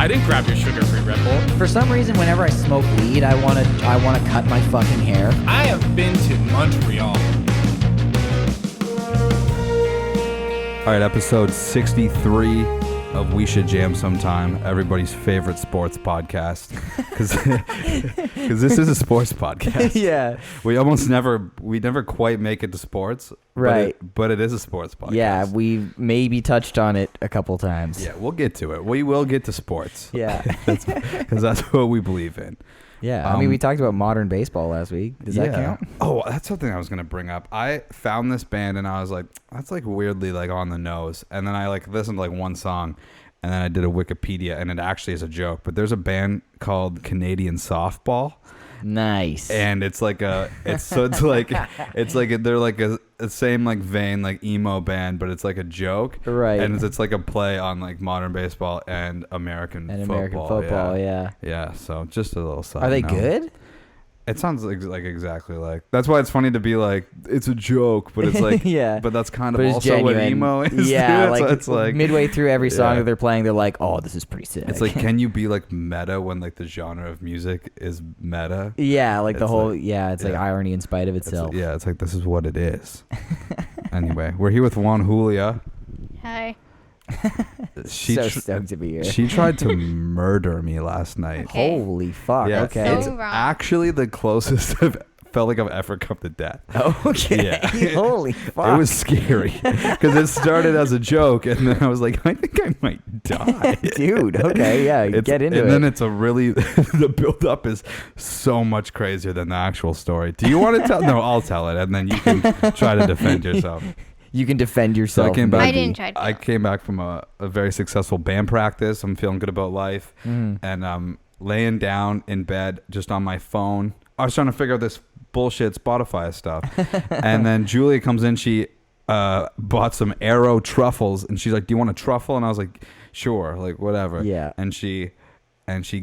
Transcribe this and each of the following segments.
I didn't grab your sugar-free Red Bull. For some reason, whenever I smoke weed, I wanna cut my fucking hair. I have been to Montreal. All right, episode 63 of We Should Jam Sometime, everybody's favorite sports podcast. Because this is a sports podcast. Yeah. We never quite make it to sports. Right. But it is a sports podcast. Yeah, we maybe touched on it a couple times. Yeah, we'll get to it. We will get to sports. Yeah. Because that's what we believe in. Yeah, I mean, we talked about modern baseball last week. Does that count? Oh, that's something I was going to bring up. I found this band and I was like, that's like weirdly like on the nose. And then I like listened to like one song and then I did a Wikipedia and it actually is a joke. But there's a band called Canadian Softball. Nice. And it's like they're like a same like vein like emo band, but it's like a joke, right? And it's like a play on like modern baseball and American football. Yeah. So just a little side. Are they note. good? It sounds like exactly like. That's why it's funny to be like it's a joke, but it's like yeah. But that's kind of but also genuine. what emo is. Yeah, like, so it's like midway through every song that they're playing, they're like, "Oh, this is pretty sick." It's like, can you be like meta when like the genre of music is meta? Yeah, like the whole. Like, it's like irony in spite of itself. It's like this is what it is. Anyway, we're here with Juan Hoolia. Hi. So stoked to be here. She tried to murder me last night. Okay. Holy fuck. Yeah, okay. So it's wrong. actually the closest I've felt like I've ever come to death. Okay. Yeah. Holy fuck. It was scary because it started as a joke and then I was like, I think I might die. Dude, okay, yeah, get into it. And then it's a really, the build up is so much crazier than the actual story. Do you want to tell? No, I'll tell it and then you can try to defend yourself. You can defend yourself. So I came back. I didn't try to. I came back from a very successful band practice. I'm feeling good about life, and I'm laying down in bed just on my phone. I was trying to figure out this bullshit Spotify stuff, and then Julia comes in. She bought some Arrow truffles, and she's like, "Do you want a truffle?" And I was like, "Sure, like whatever." Yeah. And she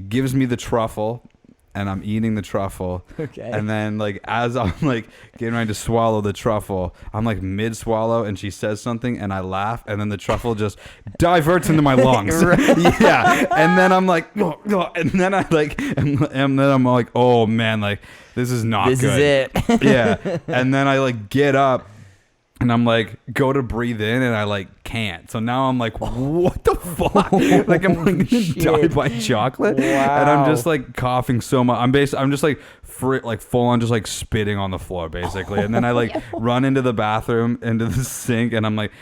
gives me the truffle. And I'm eating the truffle. Okay. And then like as I'm like getting ready to swallow the truffle, I'm like mid swallow and she says something and I laugh and then the truffle just diverts into my lungs. Yeah. And then I'm like, oh, and then I like and then I'm like, oh man, like this is not this good. This is it. Yeah. And then I like get up and I'm like, go to breathe in, and I like can't. So now I'm like, what the fuck? Like I'm like gonna die by chocolate, Wow. and I'm just like coughing so much. I'm just like full on just like spitting on the floor basically, and then I like run into the bathroom, into the sink, and I'm like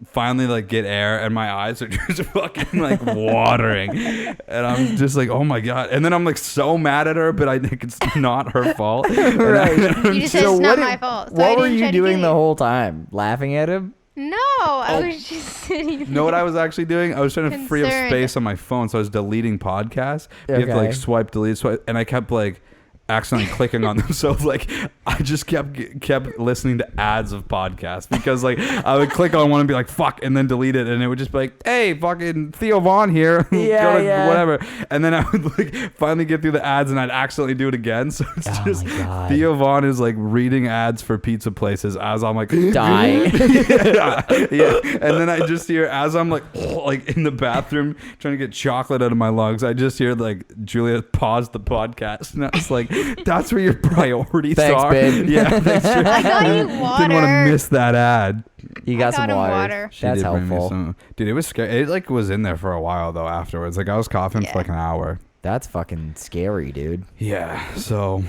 finally like get air, and my eyes are just fucking like watering, and I'm just like, oh my god, and then I'm like so mad at her, but I think it's not her fault. Right. You just said it's not my fault. So what were I didn't you try to doing kill the you. whole time? Laughing at him? No, I was just sitting. You know what I was actually doing? I was trying to free up Concerned. space on my phone, so I was deleting podcasts. You have to like swipe, delete, swipe, and I kept like accidentally clicking on them. So like I just kept listening to ads of podcasts because like I would click on one and be like fuck and then delete it and it would just be like, hey, fucking Theo Vaughn here. Yeah. Whatever. And then I would like finally get through the ads and I'd accidentally do it again. So it's just Theo Vaughn is like reading ads for pizza places as I'm like dying. yeah. And then I just hear as I'm like in the bathroom trying to get chocolate out of my lungs, I just hear like Julia pause the podcast and I was like, that's where your priorities Thanks, are. babe. Yeah, thanks. I got you water. Didn't want to miss that ad. You got I some got him water. water. She That's did bring me helpful. some. Dude, it was scary. It like was in there for a while though afterwards. Like I was coughing for like an hour. That's fucking scary, dude. Yeah. So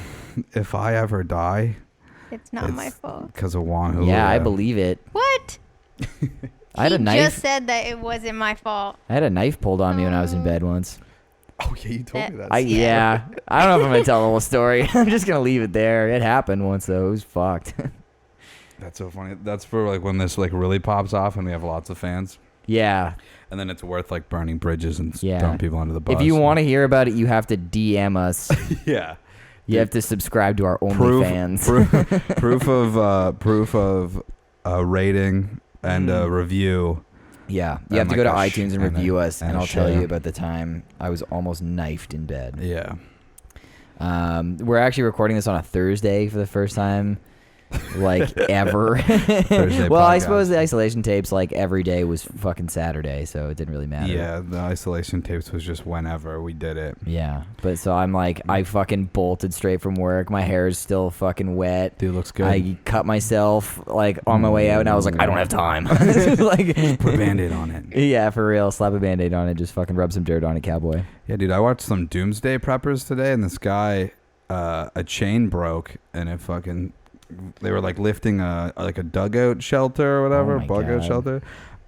if I ever die, It's not my fault. because of Juan Hoolia. Yeah, I believe it. What? I had a He knife. just said that it wasn't my fault. I had a knife pulled on me when I was in bed once. Oh yeah, you told me that. I don't know if I'm gonna tell the whole story. I'm just gonna leave it there. It happened once though. It was fucked. That's so funny. That's for like when this like really pops off and we have lots of fans. Yeah. And then it's worth like burning bridges and Yeah. throwing people under the bus. If you want to hear about it, you have to DM us. yeah. You have to subscribe to our OnlyFans. proof of rating and a review. Yeah, you And have to go to like iTunes and and review a- us, and and a I'll tell you share. about the time I was almost knifed in bed. Yeah. We're actually recording this on a Thursday for the first time like ever. Thursday Well, I podcast. suppose the isolation tapes like every day was fucking Saturday, so it didn't really matter. Yeah, the isolation tapes was just whenever we did it. Yeah, but so I'm like, I fucking bolted straight from work. My hair is still fucking wet. Dude, looks good. I cut myself like on my way out, and I was like, I don't have time. Like, Put a Band-Aid on it. yeah, for real. Slap a Band-Aid on it. Just fucking rub some dirt on it, cowboy. Yeah, dude, I watched some Doomsday Preppers today, and this guy, a chain broke, and it fucking, they were like lifting a dugout shelter or whatever, Oh my bug out God. shelter,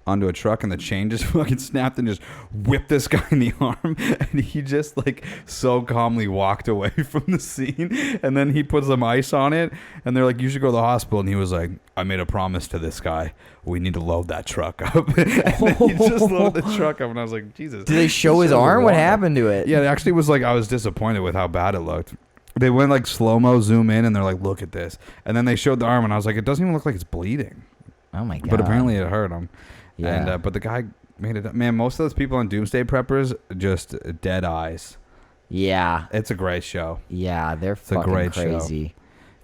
onto a truck, and the chain just fucking snapped and just whipped this guy in the arm, and he just like so calmly walked away from the scene, and then he put some ice on it, and they're like, you should go to the hospital, and he was like, I made a promise to this guy, we need to load that truck up. And then he just loaded the truck up, and I was like, Jesus. Did they show his arm? What happened to it? Yeah, it actually was like, I was disappointed with how bad it looked. They went like slow-mo, zoom in, and they're like, look at this. And then they showed the arm, and I was like, it doesn't even look like it's bleeding. Oh my God. But apparently it hurt him. Yeah. And but the guy made it up. Man, most of those people on Doomsday Preppers, just dead eyes. Yeah. It's a great show. Yeah, they're a fucking great show. crazy.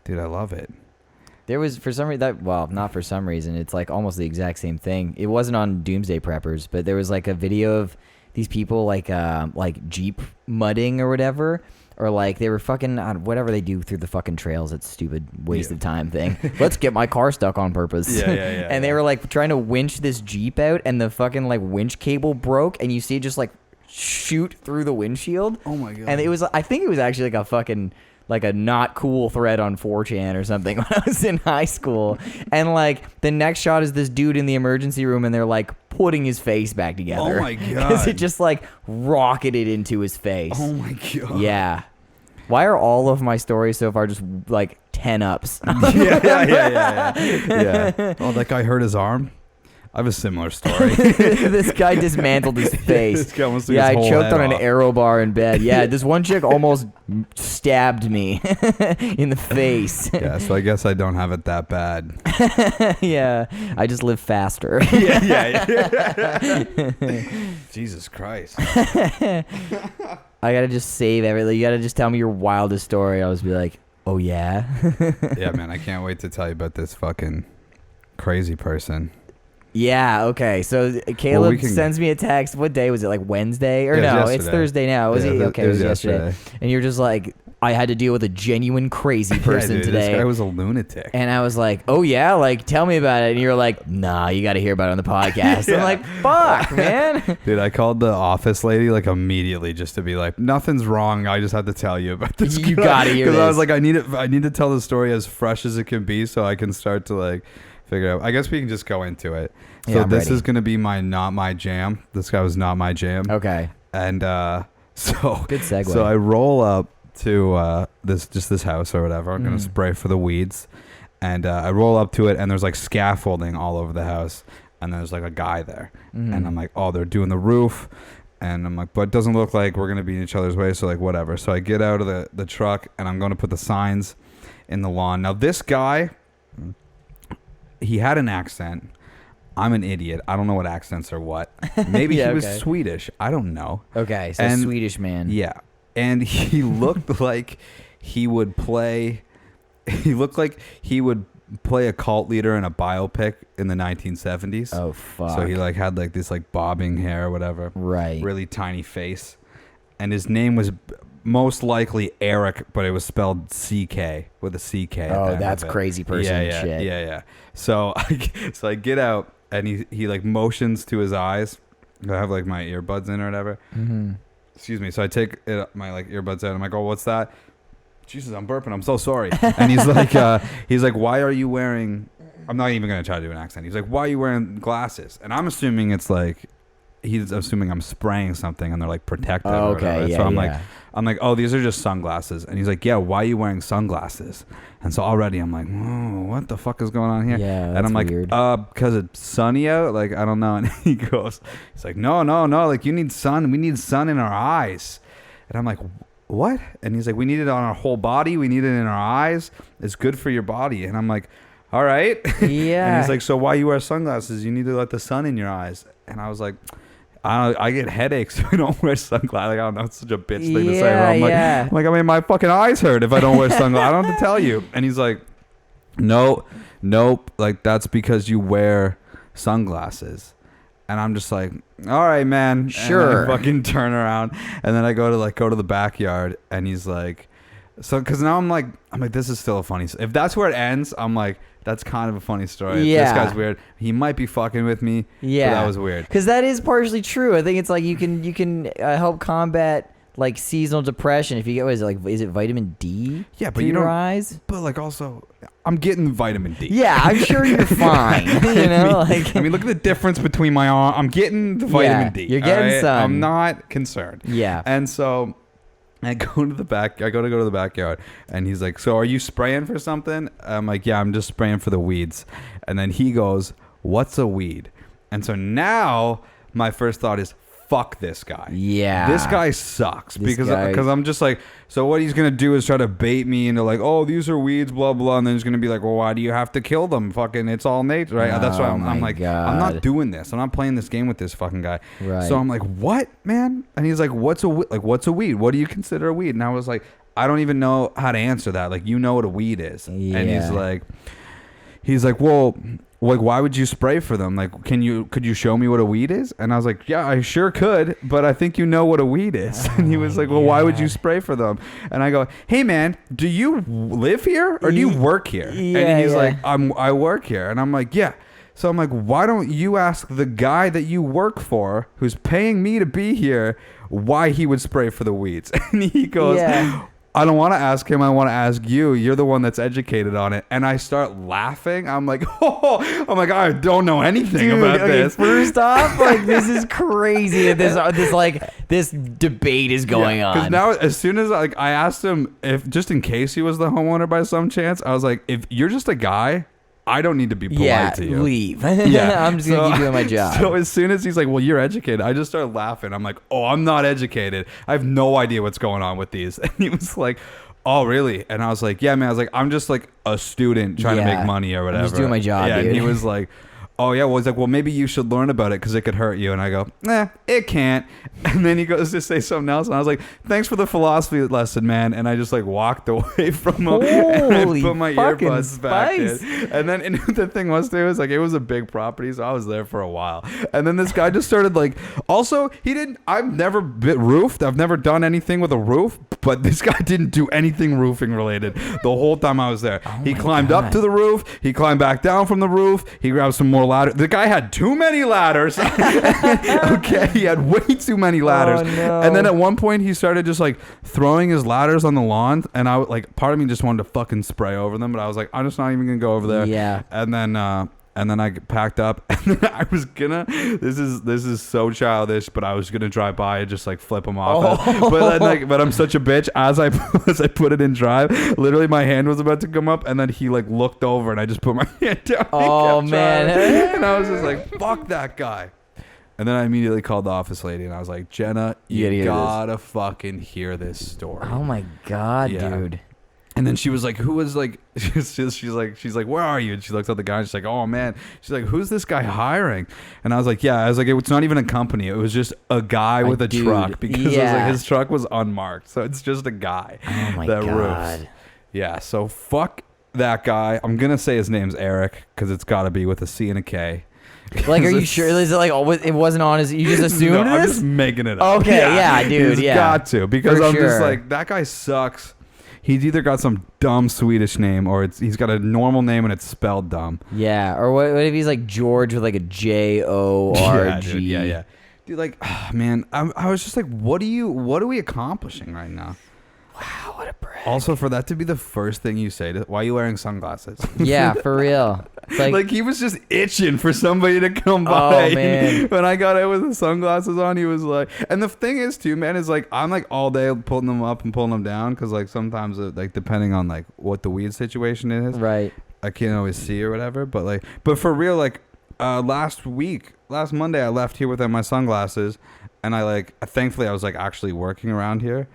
Dude, I love it. There was, for some reason, not for some reason, it's like almost the exact same thing. It wasn't on Doomsday Preppers, but there was like a video of these people like Jeep mudding or whatever, or like they were fucking whatever they do through the fucking trails. That stupid waste of time thing. Let's get my car stuck on purpose. Yeah. And they were like trying to winch this Jeep out, and the fucking like winch cable broke, and you see it just like shoot through the windshield. Oh my God. And it was, I think it was actually like a fucking, like a not cool thread on 4chan or something when I was in high school. And like the next shot is this dude in the emergency room, and they're like putting his face back together. Oh my Because it God. just like rocketed into his face. Oh my God. Yeah. Why are all of my stories so far just like 10 ups? Yeah. Oh, that guy hurt his arm? I have a similar story. This guy dismantled his face. This guy almost took Yeah, I his whole choked head on an off. arrow bar in bed. Yeah, this one chick almost stabbed me in the face. Yeah, so I guess I don't have it that bad. Yeah, I just live faster. Yeah. Jesus Christ. I gotta just save everything. You gotta just tell me your wildest story. I always be like, oh yeah. Yeah, man, I can't wait to tell you about this fucking crazy person. Yeah, okay. So Caleb we can- sends me a text. What day was it? Like Wednesday? Or It was no, it's yesterday. Thursday now. Was Yeah, it? Okay, it was yesterday. yesterday. And you're just like, I had to deal with a genuine crazy person Yeah, dude, today. This guy was a lunatic. And I was like, oh yeah, like tell me about it. And you're like, nah, you got to hear about it on the podcast. Yeah. I'm like, fuck, man. Dude, I called the office lady like immediately just to be like, nothing's wrong. I just had to tell you about this. You gotta hear Because I this. was like, I need to tell the story as fresh as it can be so I can start to like figure out. I guess we can just go into it. So Yeah, I'm this ready. is gonna be not my jam. This guy was not my jam. Okay. And so Good segue. So I roll up to this house or whatever. I'm gonna Mm. spray for the weeds, and I roll up to it, and there's like scaffolding all over the house, and there's like a guy there, Mm. and I'm like, oh, they're doing the roof, and I'm like, but it doesn't look like we're gonna be in each other's way, so like whatever. So I get out of the truck, and I'm gonna put the signs in the lawn. Now this guy, he had an accent. I'm an idiot. I don't know what accents are what. Maybe Yeah, he was okay. Swedish. I don't know. Okay, so And- Swedish man. Yeah. And he looked like he would play. He looked like he would play a cult leader in a biopic in the 1970s. Oh fuck. So he like had like this like bobbing hair or whatever. right. Really tiny face. And his name was most likely Eric, but it was spelled CK with a CK. at the Oh, end of that's it. crazy person yeah, shit. Yeah. So I get out and he like motions to his eyes. I have like my earbuds in or whatever. Mm-hmm. Excuse me. So I take my like earbuds out. I'm like, oh, what's that? Jesus, I'm burping. I'm so sorry. And he's like, why are you wearing? I'm not even gonna try to do an accent. He's like, why are you wearing glasses? And I'm assuming it's like, he's assuming I'm spraying something and they're like protective. Oh, or okay, whatever. yeah, So yeah. I'm like, oh, these are just sunglasses. And he's like, yeah, why are you wearing sunglasses? And so already I'm like, whoa, what the fuck is going on here? Yeah, and that's I'm like, weird. because it's sunny out. Like, I don't know. And he's like, no. Like, you need sun. We need sun in our eyes. And I'm like, what? And he's like, we need it on our whole body. We need it in our eyes. It's good for your body. And I'm like, all right. Yeah. And he's like, so why you wear sunglasses? You need to let the sun in your eyes. And I was like, I get headaches if I don't wear sunglasses. Like, I don't know, it's such a bitch thing to say. But I'm like, Yeah. I mean, my fucking eyes hurt if I don't wear sunglasses. I don't have to tell you. And he's like, nope. Like, that's because you wear sunglasses. And I'm just like, all right, man. Sure. And I fucking turn around, and then I go to the backyard, and he's like, so, because now I'm like, this is still a funny. If that's where it ends, I'm like, that's kind of a funny story. Yeah. This guy's weird. He might be fucking with me. Yeah, but that was weird. Because that is partially true. I think it's like you can help combat like seasonal depression if you get is it vitamin D? Yeah, but through you don't. your eyes. But like also, I'm getting vitamin D. Yeah, I'm sure you're fine. You know, I mean, look at the difference between my arm. I'm getting the vitamin D. You're getting right? some. I'm not concerned. Yeah. And so I go to the back. I go to the backyard, and he's like, "So are you spraying for something?" I'm like, "Yeah, I'm just spraying for the weeds." And then he goes, "What's a weed?" And so now my first thought is, fuck this guy. Yeah. This guy sucks. This because guy- I'm just like, so what he's going to do is try to bait me into like, oh, these are weeds, blah, blah. And then he's going to be like, well, why do you have to kill them? Fucking, it's all nature, right? That's why Oh I'm my like, God. I'm not doing this. I'm not playing this game with this fucking guy. Right. So I'm like, what, man? And he's like, what's a weed? What do you consider a weed? And I was like, I don't even know how to answer that. Like, you know what a weed is. Yeah. And he's like, well, like, why would you spray for them? Like, could you show me what a weed is? And I was like, yeah, I sure could, but I think you know what a weed is. And he was like, well, why would you spray for them? And I go, hey man, do you live here or do you work here? Yeah, and he's yeah. like, I work here. And I'm like, yeah. So I'm like, why don't you ask the guy that you work for, who's paying me to be here, why he would spray for the weeds? And he goes, Yeah. I don't want to ask him. I want to ask you. You're the one that's educated on it. And I start laughing. I'm like, I don't know anything about this. First off, like, this is crazy. This debate is going on. Because now, as soon as I asked him if, just in case he was the homeowner by some chance, I was like, if you're just a guy, I don't need to be polite to you. Leave. Yeah. I'm just gonna keep doing my job. So as soon as he's like, well, you're educated, I just started laughing. I'm like, oh, I'm not educated. I have no idea what's going on with these. And he was like, oh, really? And I was like, yeah, man. I was like, I'm just like a student trying to make money or whatever. I'm just doing my job, yeah, dude. And he was like, oh, yeah. Well, he's like, well, maybe you should learn about it because it could hurt you. And I go, it can't. And then he goes to say something else. And I was like, thanks for the philosophy lesson, man. And I just like walked away from him. And I Holy put my fucking earbuds back spice. in. And then the thing was, too, is like, it was a big property. So I was there for a while. And then this guy just started like, also, I've never roofed. I've never done anything with a roof. But this guy didn't do anything roofing related the whole time I was there. He climbed up to the roof. He climbed back down from the roof. He grabbed some more ladders. The guy had too many ladders. Okay, he had way too many ladders. Oh, no. And then at one point he started just like throwing his ladders on the lawn, and I like part of me just wanted to fucking spray over them, but I was like, I'm just not even gonna go over there. Yeah. And then I packed up, and then I was gonna. This is so childish, but I was gonna drive by and just like flip them off. But I'm such a bitch. As I put it in drive, literally my hand was about to come up, and then he like looked over, and I just put my hand down. Oh, man. And I was just like, fuck that guy. And then I immediately called the office lady, and I was like, Jenna, you gotta fucking hear this story. Oh my God, Yeah. dude. And then she was like, who was like, she's like, where are you? And she looks at the guy and she's like, oh man. She's like, who's this guy hiring? And I was like, it's not even a company. It was just a guy with a dude, truck, because it was yeah. like his truck was unmarked. So it's just a guy Oh my that God. roofs. Yeah. So fuck that guy. I'm going to say his name's Eric because it's got to be with a C and a K. Like, are you sure? Is it like it wasn't on his? You just assumed No, I'm this? just making it up. Okay, yeah, dude, He's yeah. got to, because For I'm just sure. like, that guy sucks. He's either got some dumb Swedish name or he's got a normal name and it's spelled dumb. Yeah. Or what if he's like George with like a Jorg? Yeah. Dude, like, man, I was just like, what are we accomplishing right now? Wow, what a brag. Also, for that to be the first thing you say, why are you wearing sunglasses? Yeah, for real. It's Like he was just itching for somebody to come by. Oh, man. When I got out with the sunglasses on, he was like, and the thing is too, man, is like, I'm like all day pulling them up and pulling them down. Cause like sometimes like depending on like what the weed situation is, right. I can't always see or whatever. But for real, like last Monday, I left here without my sunglasses, and thankfully I was like actually working around here,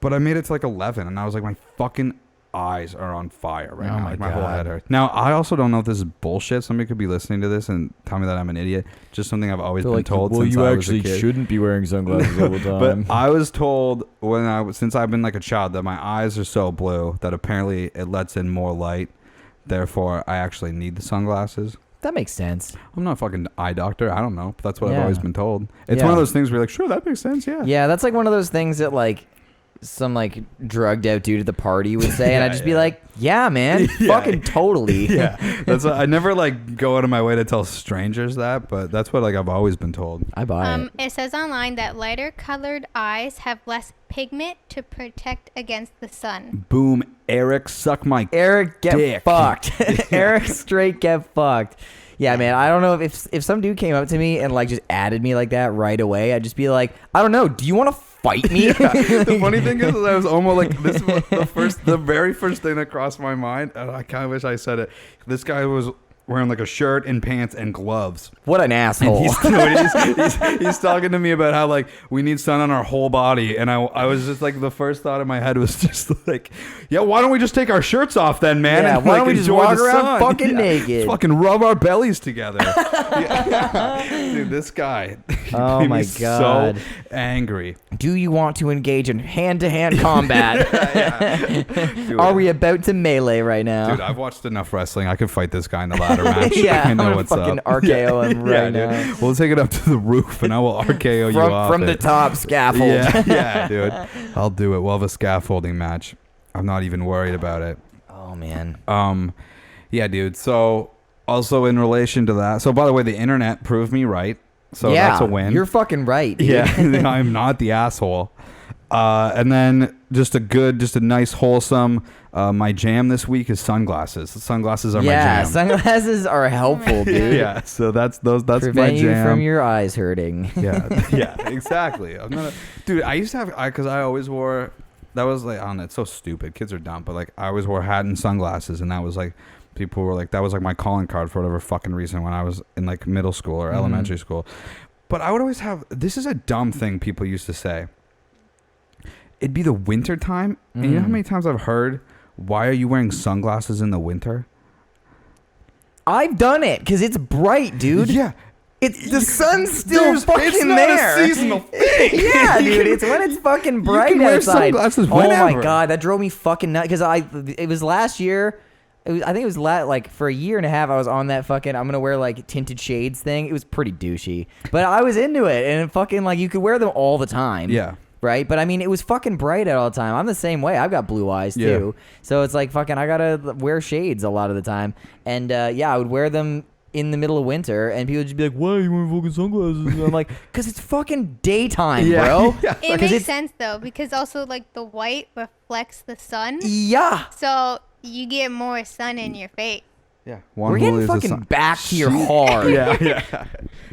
but I made it to like 11, and I was like, my fucking eyes are on fire right now. My Like my whole God. head hurts. Now I also don't know if this is bullshit. Somebody could be listening to this and tell me that I'm an idiot. Just something I've always been told since I was a kid. shouldn't be wearing sunglasses all the time. But I was told since I've been like a child that my eyes are so blue that apparently it lets in more light Therefore, I actually need the sunglasses. That makes sense. I'm not a fucking eye doctor. I don't know. But that's what I've Yeah. always been told. It's Yeah. one of those things where you're like, sure, that makes sense. Yeah. Yeah, that's like one of those things that like some like drugged out dude at the party would say, and I'd just be like, "Yeah, man, fucking totally." Yeah, that's I never like go out of my way to tell strangers that, but that's what like I've always been told. I buy it. It says online that lighter colored eyes have less pigment to protect against the sun. Boom, Eric, suck my Eric, get dick. fucked. Eric, straight get fucked. Yeah, man. I don't know if some dude came up to me and like just added me like that right away, I'd just be like, I don't know. Do you want to fight me? The funny thing is, I was almost like this was the very first thing that crossed my mind. And I kind of wish I said it. This guy was wearing like a shirt and pants and gloves. What an asshole. He's talking to me about how like we need sun on our whole body, and I was just like, the first thought in my head was just like, yeah, why don't we just take our shirts off then, man? Yeah, and, why like, don't we just enjoy walk the around sun? fucking naked? Just fucking rub our bellies together. Dude, this guy Oh made my me God. so angry. Do you want to engage in hand-to-hand combat? Dude, Are we about to melee right now? Dude, I've watched enough wrestling. I could fight this guy in a ladder match. Yeah, I I'm know gonna what's fucking up. RKO him right Yeah, now. dude. We'll take it up to the roof, and I will RKO you off From the it. top scaffold. Yeah, dude. I'll do it. We'll have a scaffolding match. I'm not even worried about it. Oh man. Yeah, dude. So, also in relation to that, so by the way, the internet proved me right. So yeah, that's a win. You're fucking right. Dude. Yeah, I'm not the asshole. And then just a nice wholesome. My jam this week is sunglasses. Sunglasses are my Yeah, jam. sunglasses are helpful, dude. Yeah, so that's my Prevent you jam. from your eyes hurting. Yeah, exactly. I'm not dude. I used to have because I always wore. That was like, I don't know, it's so stupid. Kids are dumb, but like I always wore a hat and sunglasses, and that was like, people were like, that was like my calling card for whatever fucking reason when I was in like middle school or elementary school. But I would always have, this is a dumb thing people used to say. It'd be the winter time, and you know how many times I've heard, why are you wearing sunglasses in the winter? I've done it because it's bright, dude. Yeah. The sun's still fucking it's not there. a seasonal thing. Yeah, dude. It's when it's fucking bright can wear outside. sunglasses Oh my whenever. God, that drove me fucking nuts. Because it was last year. I think it was like for a year and a half. I was on that fucking I'm gonna wear like tinted shades thing. It was pretty douchey, but I was into it, and it fucking like you could wear them all the time. Yeah. Right, but I mean, it was fucking bright out all the time. I'm the same way. I've got blue eyes too, so it's like fucking. I gotta wear shades a lot of the time, and yeah, I would wear them in the middle of winter, and people would just be like, "Why are you wearing fucking sunglasses?" And I'm like, "Cause it's fucking daytime, bro." Yeah. It makes sense though, because also like the white reflects the sun, Yeah, so you get more sun in your face. Yeah. we're getting fucking back to your hard. Yeah.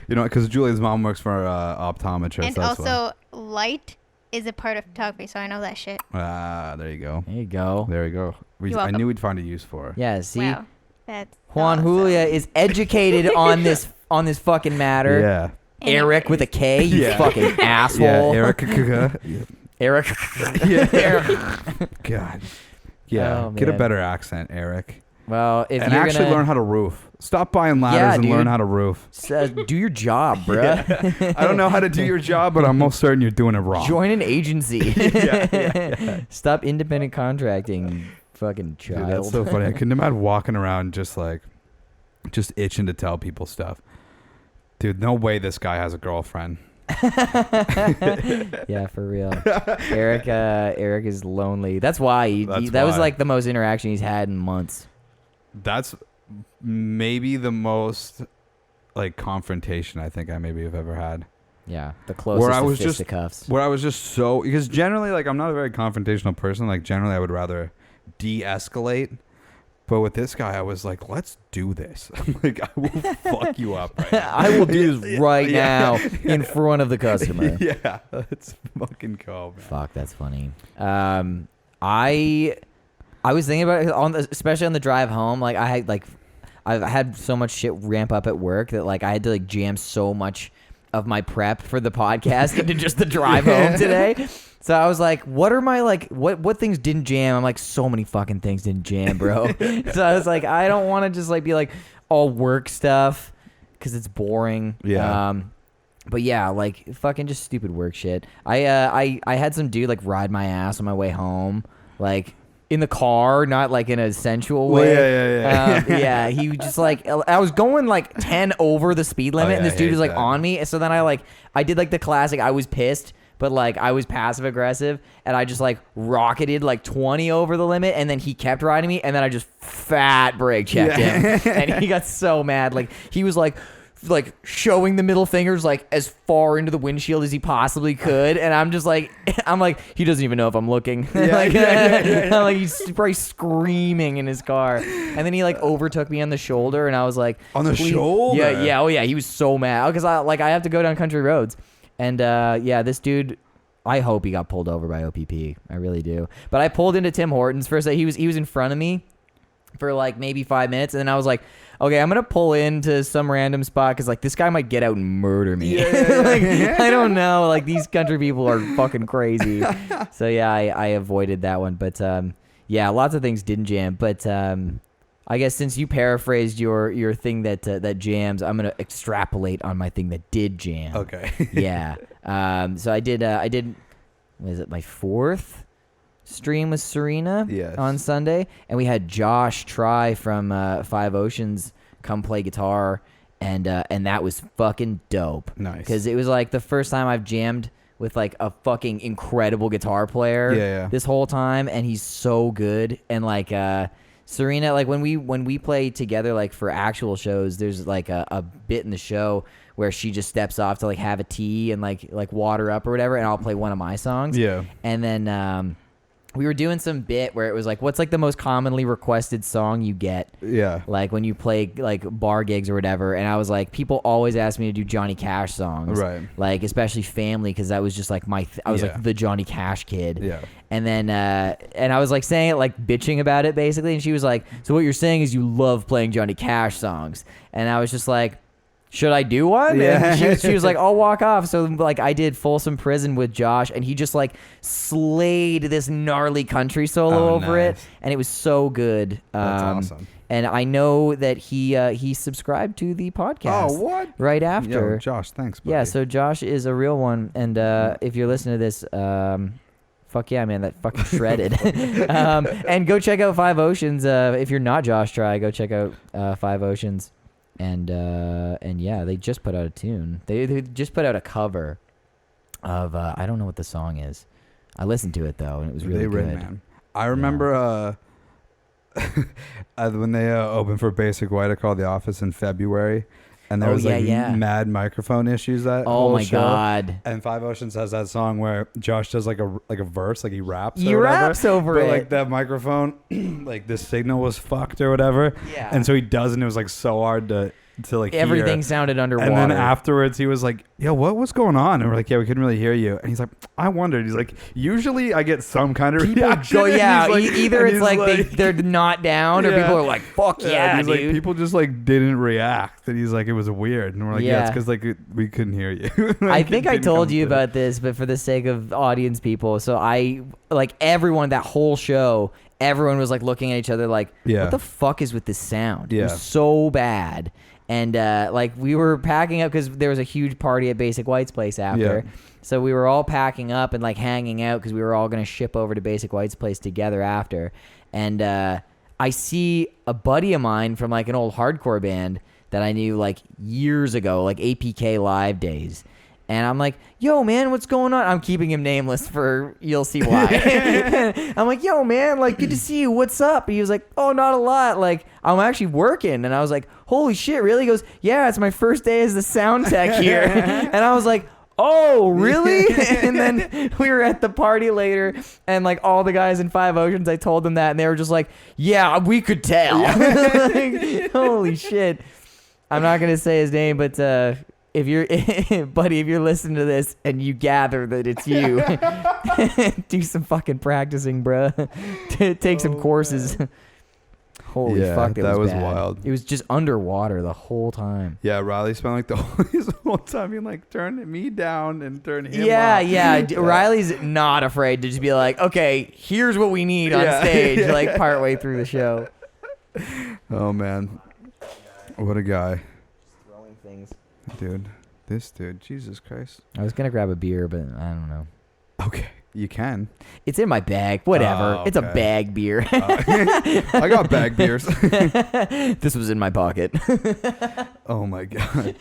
You know, because Julia's mom works for optometrist. And that's also, light is a part of photography, so I know that shit. why. There you go. There you go. There you go. You're I welcome. knew we'd find a use for her. Yeah, see, Wow, that's Juan awesome. Hoolia is educated on this fucking matter. Yeah. Eric with a K, you Yeah. fucking asshole. Yeah, Eric. Eric. God. Yeah. Oh, Get a man. better accent, Eric. Well, if And you're actually gonna learn how to roof. Stop buying ladders Yeah, and dude. learn how to roof. do your job, bruh. I don't know how to do your job, but I'm most certain you're doing it wrong. Join an agency. Yeah. Stop independent contracting, fucking Dude, child. that's so funny. I couldn't imagine walking around just itching to tell people stuff. Dude, no way this guy has a girlfriend. Yeah, for real. Eric is lonely. That's why That's that was why. like the most interaction he's had in months. That's maybe the most like confrontation I think I maybe have ever had. Yeah, the closest I to was just- fisticuffs. Where I was just so, because generally like I'm not a very confrontational person. Like generally I would rather de-escalate. But with this guy, I was like, let's do this. Like, I will fuck you up right now. I will do this right Yeah. now in front of the customer. Yeah, let's fucking go, man. Fuck, that's funny. I was thinking about it especially on the drive home. Like I've had so much shit ramp up at work that like I had to like jam so much of my prep for the podcast into just the drive home today. So I was like, what are my like what things didn't jam? I'm like, so many fucking things didn't jam, bro. So I was like, I don't want to just like be like all work stuff because it's boring. Yeah. But yeah, like fucking just stupid work shit. I had some dude like ride my ass on my way home. Like in the car, not like in a sensual Well, way. yeah. Yeah, he was just like, I was going like 10 over the speed limit, yeah, and this I dude hate was like that. on me. So then I did like the classic, I was pissed, but like I was passive aggressive, and I just like rocketed like 20 over the limit, and then he kept riding me, and then I just fat brake checked him, and he got so mad. Like he was like showing the middle fingers like as far into the windshield as he possibly could, and I'm just like, he doesn't even know if I'm looking. Like he's probably screaming in his car, and then he like overtook me on the shoulder, and I was like, On the shoulder? yeah, oh yeah, he was so mad because I have to go down country roads, and this dude, I hope he got pulled over by OPP. I really do. But I pulled into Tim Hortons first. He was in front of me for like maybe 5 minutes, and then I was like, okay, I'm gonna pull into some random spot because like this guy might get out and murder me. I don't know. Like these country people are fucking crazy. So yeah, I avoided that one. But lots of things didn't jam. But I guess since you paraphrased your thing that jams, I'm gonna extrapolate on my thing that did jam. Okay. Yeah. So I did. Was it my 4th stream with Serena on Sunday, and we had Josh Try from Five Oceans come play guitar, and that was fucking dope. Nice. Because it was like the first time I've jammed with like a fucking incredible guitar player this whole time, and he's so good. And like Serena, like when we play together like for actual shows, there's like a bit in the show where she just steps off to like have a tea and like water up or whatever, and I'll play one of my songs. Yeah. And then we were doing some bit where it was like, what's like the most commonly requested song you get? Yeah. Like when you play like bar gigs or whatever. And I was like, people always ask me to do Johnny Cash songs. Right. Like especially Family, because that was just like I was like the Johnny Cash kid. Yeah. And then and I was like saying it like bitching about it basically. And she was like, so what you're saying is you love playing Johnny Cash songs. And I was just like, should I do one? Yeah. And she was like, I'll walk off. So like I did Folsom Prison with Josh, and he just like slayed this gnarly country solo over it, and it was so good. That's awesome. And I know that he subscribed to the podcast. Oh, what? Right after. Yo, Josh, thanks, buddy. Yeah, so Josh is a real one, and if you're listening to this, fuck yeah, man, that fucking shredded. And go check out Five Oceans. If you're not Josh Try, go check out Five Oceans. And yeah, they just put out a tune. They just put out a cover of I don't know what the song is. I listened to it though, and it was really good. Man. I remember when they opened for Basic White, I called the office in February, and there was mad microphone issues that oh my show. God. And Five Oceans has that song where Josh does like a verse, like he raps. He raps over but it. Like that microphone, like the signal was fucked or whatever. Yeah. And so he does, and it was like so hard to like everything hear. sounded underwater. And then afterwards he was like, yo, was going on? And we're like, yeah, we couldn't really hear you. And he's like, I wondered. He's like, usually I get some kind of reaction. Either it's like they're not down, or people are like, fuck yeah, he's dude. like, people just like didn't react. And he's like, it was weird. And we're like, yeah, it's because like we couldn't hear you. Like, I think I told you about this, but for the sake of audience people, so I like everyone that whole show, everyone was like looking at each other like, what the fuck is with this sound? It was so bad. And like we were packing up because there was a huge party at Basic White's place after. Yeah. So we were all packing up and like hanging out because we were all going to ship over to Basic White's place together after. And I see a buddy of mine from like an old hardcore band that I knew like years ago, like APK Live days. And I'm like, yo, man, what's going on? I'm keeping him nameless for you'll see why. I'm like, yo, man, like, good to see you. What's up? And he was like, oh, not a lot. Like, I'm actually working. And I was like, holy shit, really? He goes, yeah, it's my first day as the sound tech here. And I was like, oh, really? And then we were at the party later, and like all the guys in Five Oceans, I told them that, and they were just like, yeah, we could tell. Like, holy shit. I'm not going to say his name, but if you're, buddy, if you're listening to this and you gather that it's you, do some fucking practicing, bro. Take some courses. Man. Holy fuck, that was bad. Wild. It was just underwater the whole time. Yeah, Riley spent like the whole time being like turning me down and turning him up. Yeah. Riley's not afraid to just be like, okay, here's what we need on stage, like partway through the show. Oh man, what a guy. Throwing things. Dude, this dude, Jesus Christ. I was gonna grab a beer, but I don't know. Okay, you can. It's in my bag. Whatever. Oh, It's a okay. bag beer. I got bag beers. This was in my pocket. Oh my god.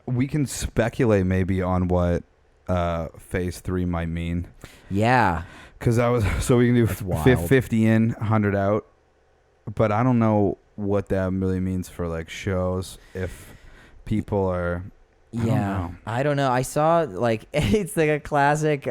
We can speculate maybe on what phase 3 might mean. Yeah. Because so we can do That's wild. 50 in, 100 out. But I don't know what that really means for like shows if people are. I don't know. I saw like it's like a classic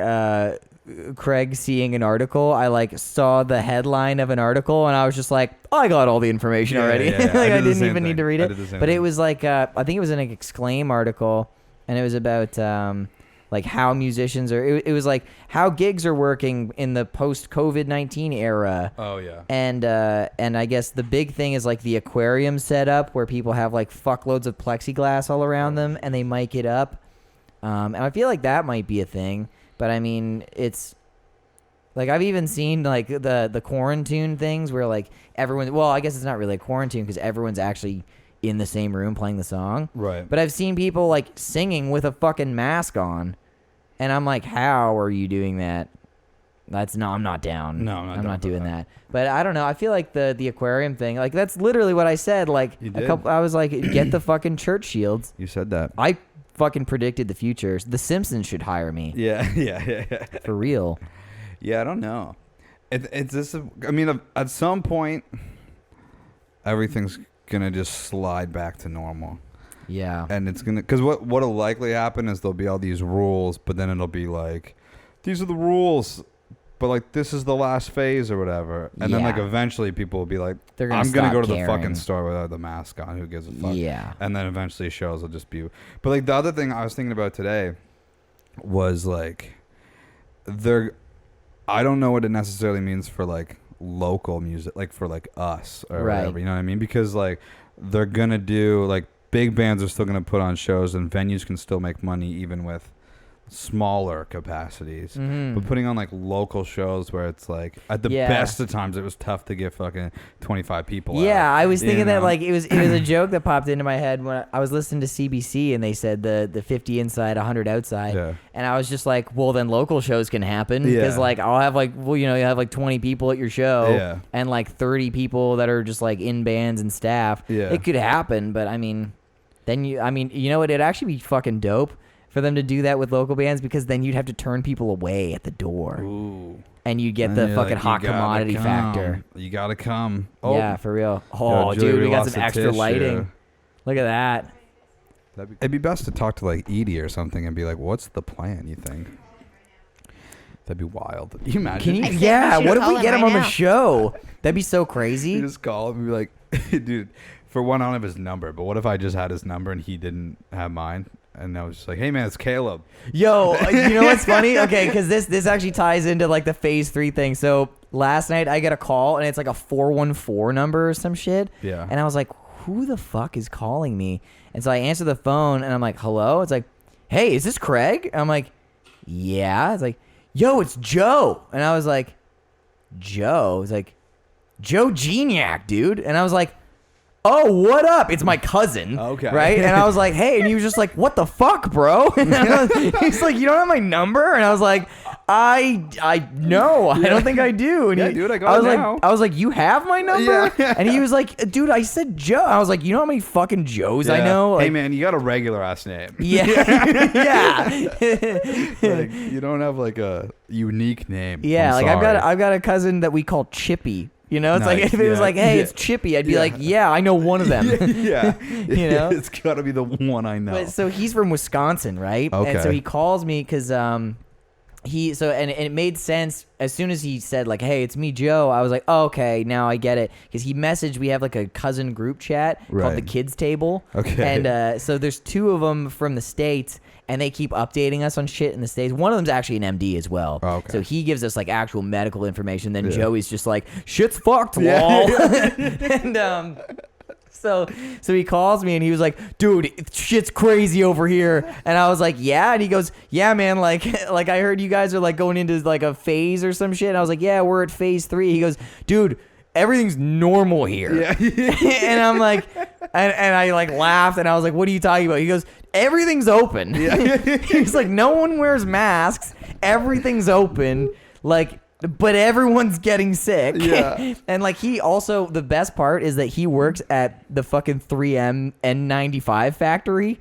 Craig seeing an article. I like saw the headline of an article and I was just like, oh, I got all the information already. Like I didn't even need to read it. But it was like I think it was an Exclaim article and it was about like how musicians are. It was like how gigs are working in the post COVID-19 era. Oh yeah. And I guess the big thing is like the aquarium setup where people have like fuckloads of plexiglass all around them and they mic it up. And I feel like that might be a thing. But I mean, it's like I've even seen like the quarantine things where like everyone. Well, I guess it's not really a quarantine because everyone's actually in the same room playing the song. Right. But I've seen people like singing with a fucking mask on. And I'm like, how are you doing that? I'm not down. No, I'm not doing that. But I don't know. I feel like the aquarium thing, like that's literally what I said. Like You did. I was like, get the fucking church shields. You said that. I fucking predicted the future. The Simpsons should hire me. Yeah. For real. Yeah, I don't know. It's just. I mean, at some point, everything's gonna just slide back to normal. Yeah. And it's gonna, because what'll likely happen is there'll be all these rules, but then it'll be like, these are the rules, but like this is the last phase or whatever. And then like Yeah. eventually people will be like, They're gonna I'm gonna stop go to the caring. fucking store without the mask on. Who gives a fuck? Yeah. And then eventually shows will just be. But like the other thing I was thinking about today was like, I don't know what it necessarily means for like local music, like for like us or Right. whatever. You know what I mean? Because like they're gonna do like. Big bands are still going to put on shows, and venues can still make money even with smaller capacities. Mhm. But putting on like local shows where it's like at the Yeah. best of times, it was tough to get fucking 25 people. Yeah, out, I was you thinking that know? like it was a joke that popped into my head when I was listening to CBC and they said the 50 inside, 100 outside, Yeah. and I was just like, well, then local shows can happen because Yeah. like I'll have like you have like 20 people at your show, Yeah. and like 30 people that are just like in bands and staff. Yeah. It could happen, but I mean, then you know what? It'd actually be fucking dope for them to do that with local bands because then you'd have to turn people away at the door. Ooh. And you get And the you're fucking like, hot you gotta commodity come. factor. You gotta come. Oh, Yeah, for real. Yo, Oh, Julie, dude, we got lost some a extra tissue. lighting. Look at that. It'd be best to talk to like Edie or something and be like, "What's the plan? You think?" That'd be wild. Can you imagine? Can you? I think Yeah. we should What if call we him get him right on the now. show? That'd be so You crazy. just call him and be like, dude, for one, I don't have his number, but what if I just had his number and he didn't have mine? And I was just like, hey, man, it's Caleb. Yo, you know what's funny? Okay, because this actually ties into like the phase 3 thing. So last night I get a call and it's like a 414 number or some shit. Yeah. And I was like, who the fuck is calling me? And so I answer the phone and I'm like, hello? It's like, hey, is this Craig? And I'm like, yeah. It's like, yo, it's Joe. And I was like, Joe? It's like, Joe Geniac, dude. And I was like, oh, what up? It's my cousin. Okay. Right? And I was like, hey. And he was just like, what the fuck, bro? And he's like, you don't have my number? And I was like, I know. I don't think I do. And Yeah, dude, I got it now. I was like, you have my number? Yeah. And he was like, dude, I said Joe. I was like, you know how many fucking Joes I know? Hey, Like, man, you got a regular ass name. yeah. Yeah. Like, you don't have like a unique name. Yeah, I'm like sorry. I've got a cousin that we call Chippy. You know, it's like Nice, if it was yeah. like, hey, Yeah. it's Chippy, I'd be Yeah. like, yeah, I know one of them. Yeah. You know? It's got to be the one I know. But so he's from Wisconsin, right? And so Okay. he calls me because and it made sense as soon as he said like, hey, it's me, Joe. I was like, oh, okay, now I get it, because he messaged. We have like a cousin group chat called Right. the Kids Table. Okay. And so there's 2 of them from the States. And they keep updating us on shit in the States. One of them's actually an MD as well. Oh, okay. So he gives us like actual medical information. Then Yeah. Joey's just like, shit's fucked, lol. Yeah. And so he calls me and he was like, dude, shit's crazy over here. And I was like, yeah. And he goes, yeah, man. Like I heard you guys are like going into like a phase or some shit. And I was like, yeah, we're at phase 3. He goes, dude, everything's normal here. Yeah. And I'm like, and I like laughed, and I was like, what are you talking about? He goes, everything's open. Yeah. He's like, no one wears masks. Everything's open. Like, but everyone's getting sick. Yeah. And like, he also, the best part is that he works at the fucking 3M N95 factory.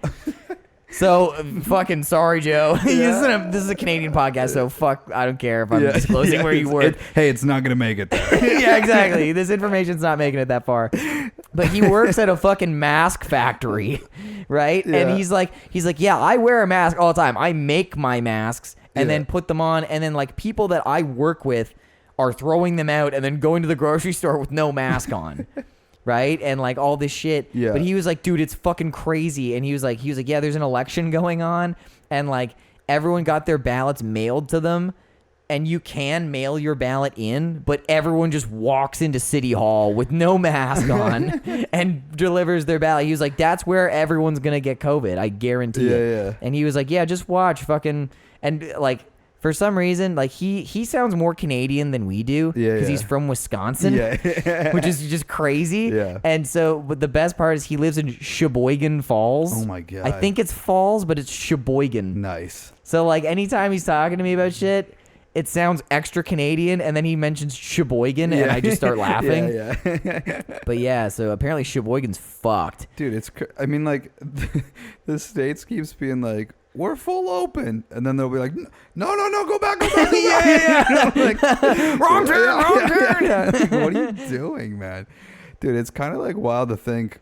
So fucking sorry, Joe. Yeah. This is a Canadian podcast, so fuck, I don't care if I'm disclosing where you work. Hey, it's not gonna make it there. Yeah, exactly. This information's not making it that far. But he works at a fucking mask factory, right? Yeah. And he's like, yeah, I wear a mask all the time. I make my masks and then put them on, and then like people that I work with are throwing them out and then going to the grocery store with no mask on. Right? And like all this shit. Yeah. But he was like, dude, it's fucking crazy. And he was like, yeah, there's an election going on, and like everyone got their ballots mailed to them, and you can mail your ballot in, but everyone just walks into City Hall with no mask on and delivers their ballot. He was like, that's where everyone's gonna get COVID. I guarantee it. Yeah. And he was like, yeah, just watch fucking, and like, for some reason, like he sounds more Canadian than we do because he's from Wisconsin, which is just crazy. Yeah. And so, but the best part is he lives in Sheboygan Falls. Oh my God. I think it's Falls, but it's Sheboygan. Nice. So like anytime he's talking to me about shit, it sounds extra Canadian, and then he mentions Sheboygan, and I just start laughing. Yeah. But yeah, so apparently Sheboygan's fucked. Dude, I mean, like, the States keeps being like, we're full open, and then they'll be like, no, go back. Yeah. Like, Wrong turn. What are you doing, man? Dude, it's kind of like wild to think,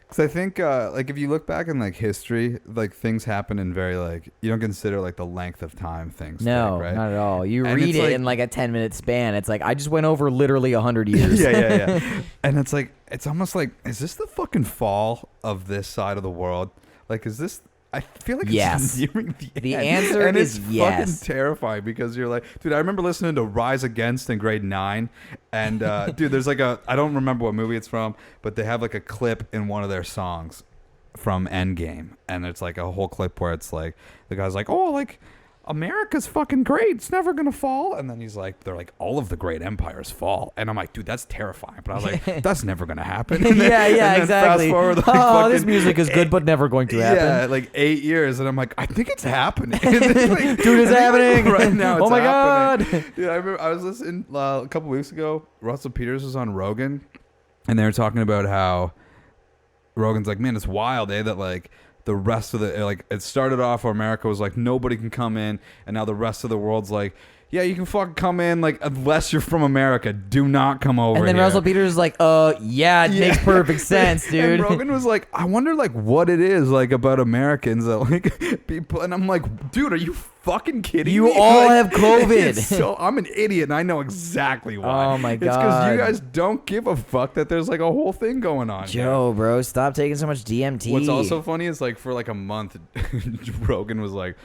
because I think like if you look back in like history, like things happen in very like, you don't consider like the length of time things No, take, right? not at all. You And read it's it like- in like a 10-minute span. It's like, I just went over literally 100 years. Yeah. And it's like, it's almost like, is this the fucking fall of this side of the world? Like, is this? I feel like Yes. it's nearing the end. The answer and is it's yes. fucking terrifying because you're like, dude, I remember listening to Rise Against in grade 9, and dude, there's like I don't remember what movie it's from, but they have like a clip in one of their songs from Endgame, and it's like a whole clip where it's like the guy's like, oh, like, America's fucking great, it's never gonna fall, and then they're like, all of the great empires fall, and I'm like, dude, that's terrifying, but I was like, that's never gonna happen. And then, yeah, and then exactly. fast forward, like, oh, this fucking music is good, but never going to happen. yeah, like 8 years, and I'm like, I think it's happening. And then, like, Dude, it's happening right now. It's Oh my happening. God. Dude, I remember I was listening a couple weeks ago. Russell Peters was on Rogan, and they were talking about how Rogan's like, man, it's wild, that like the rest of the, like, it started off where America was like, nobody can come in, and now the rest of the world's like, yeah, you can fucking come in, like, unless you're from America, do not come over. And then here. Russell Peters is like, yeah, it makes perfect sense, dude. And Rogan was like, I wonder like what it is like about Americans that like people, and I'm like, dude, are you fucking kidding You me? all Like, have COVID. it's So I'm an idiot, and I know exactly why. Oh my It's because God. you guys don't give a fuck that there's like a whole thing going on. Joe, bro, stop taking so much DMT. What's also funny is like for like a month, Rogan was like,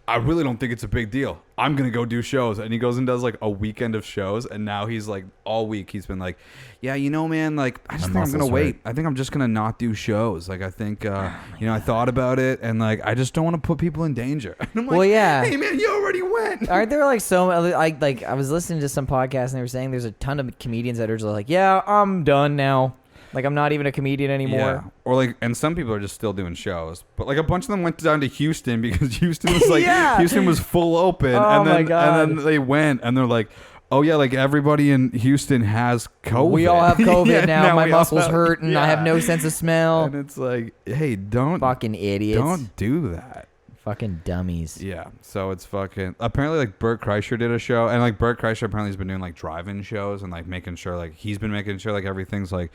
I really don't think it's a big deal. I'm going to go do shows. And he goes and does like a weekend of shows. And now he's like, all week he's been like, yeah, you know, man, like, I just think I'm going to wait. I think I'm just going to not do shows. Like, I think, I thought about it. And like, I just don't want to put people in danger. And I'm like, Well, yeah. Hey, man, you already went. Aren't there like I was listening to some podcasts and they were saying there's a ton of comedians that are just like, yeah, I'm done now. Like, I'm not even a comedian anymore. Yeah. Or like, and some people are just still doing shows, but like a bunch of them went down to Houston because Houston was like, Yeah. Houston was full open. Oh, and then, my God. And then they went and they're like, oh yeah, like everybody in Houston has COVID. We all have COVID Yeah, now. My we all muscles have- hurt and I have no sense of smell. And it's like, hey, don't Fucking idiots. don't do that. Fucking dummies. Yeah. So it's fucking, apparently like Bert Kreischer did a show, and like Bert Kreischer apparently has been doing like drive-in shows and like making sure like he's been making sure like everything's like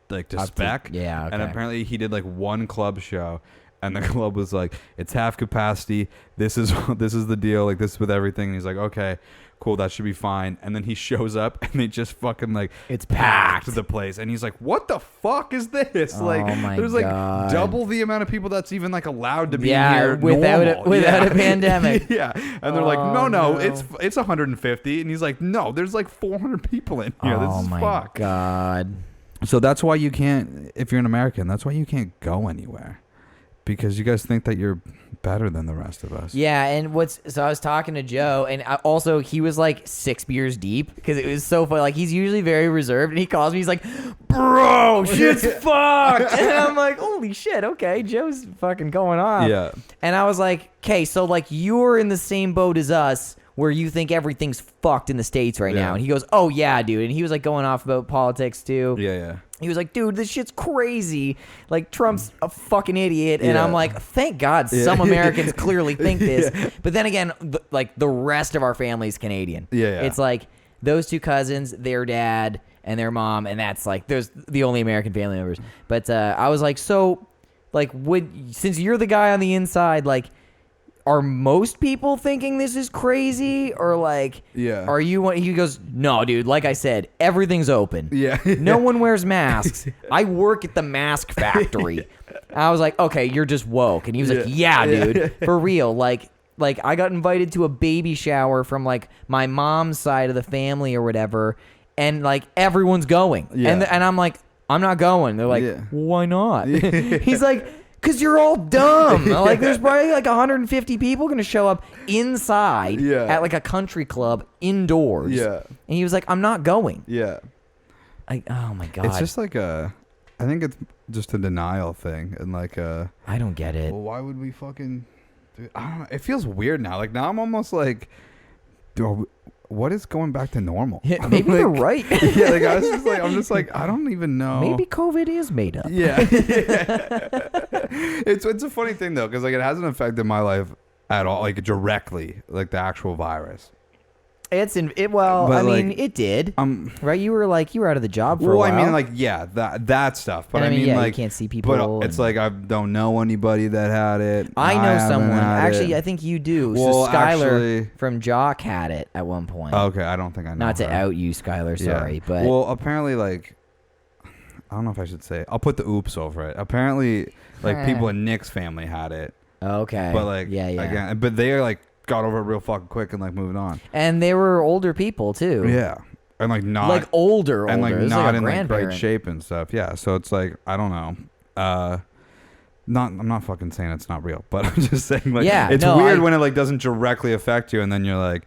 to spec. Yeah, okay. And apparently he did like one club show, and the club was like, it's half capacity. This is the deal. Like, this is with everything. And he's like, okay, cool, that should be fine. And then he shows up and they just fucking like, It's packed packed. the place. And he's like, what the fuck is this? Oh Like, my there's like God. double the amount of people that's even like allowed to be Yeah, in here without normal. a pandemic. Yeah. And they're like, Oh, no, no. it's 150. And he's like, no, there's like 400 people in here. Oh This is my fuck. God. So that's why you can't, if you're an American, that's why you can't go anywhere. Because you guys think that you're better than the rest of us. Yeah, and so I was talking to Joe, and also he was like 6 beers deep because it was so funny. Like he's usually very reserved, and he calls me. He's like, "Bro, shit's fucked," and I'm like, "Holy shit, okay, Joe's fucking going off." Yeah. And I was like, "Okay, so like you're in the same boat as us." Where you think everything's fucked in the States right now. And he goes, "Oh, yeah, dude." And he was like going off about politics too. Yeah. He was like, "Dude, this shit's crazy. Like, Trump's a fucking idiot." And I'm like, thank God some Americans clearly think this. But then again, the rest of our family is Canadian. Yeah. It's like those two cousins, their dad, and their mom. And that's like, there's the only American family members. But I was like, so, like, since you're the guy on the inside, like, are most people thinking this is crazy, or like, are you? He goes, "No, dude. Like I said, everything's open. Yeah. No one wears masks. I work at the mask factory." I was like, "Okay, you're just woke." And he was like, "Yeah, dude, for real. Like I got invited to a baby shower from like my mom's side of the family or whatever, and like everyone's going, and I'm like, I'm not going. They're like, why not?" He's like, "Cause you're all dumb." Like there's probably like 150 people gonna show up inside at like a country club indoors. Yeah. And he was like, "I'm not going." Yeah. Like, oh my God. It's just like I think it's just a denial thing, and like I don't get it. Well, why would we fucking do I don't know. It feels weird now. Like now I'm almost like, what is going back to normal? Yeah, maybe they're right. Yeah, like I'm just like I don't even know. Maybe COVID is made up. Yeah. It's a funny thing though, because like it hasn't affected my life at all, like directly, like the actual virus. Well, I mean, it did. Right? You were out of the job for a while. I mean, like, that stuff. But I mean, like, you can't see people. But it's like I don't know anybody that had it. I know someone. Actually, I think you do. Well, so Skylar from Jock had it at one point. Okay, I don't think I know. Not to out you, Skylar. Sorry, but well, apparently, like, I don't know if I should say. I'll put the oops over it. Apparently, like, people in Nick's family had it. Okay. But like, again, but they are like. Got over it real fucking quick and like moved on. And they were older people too. Yeah. And like not like older and like not in like great shape and stuff. Yeah. So it's like I don't know. I'm not fucking saying it's not real, but I'm just saying like it's weird when it like doesn't directly affect you and then you're like,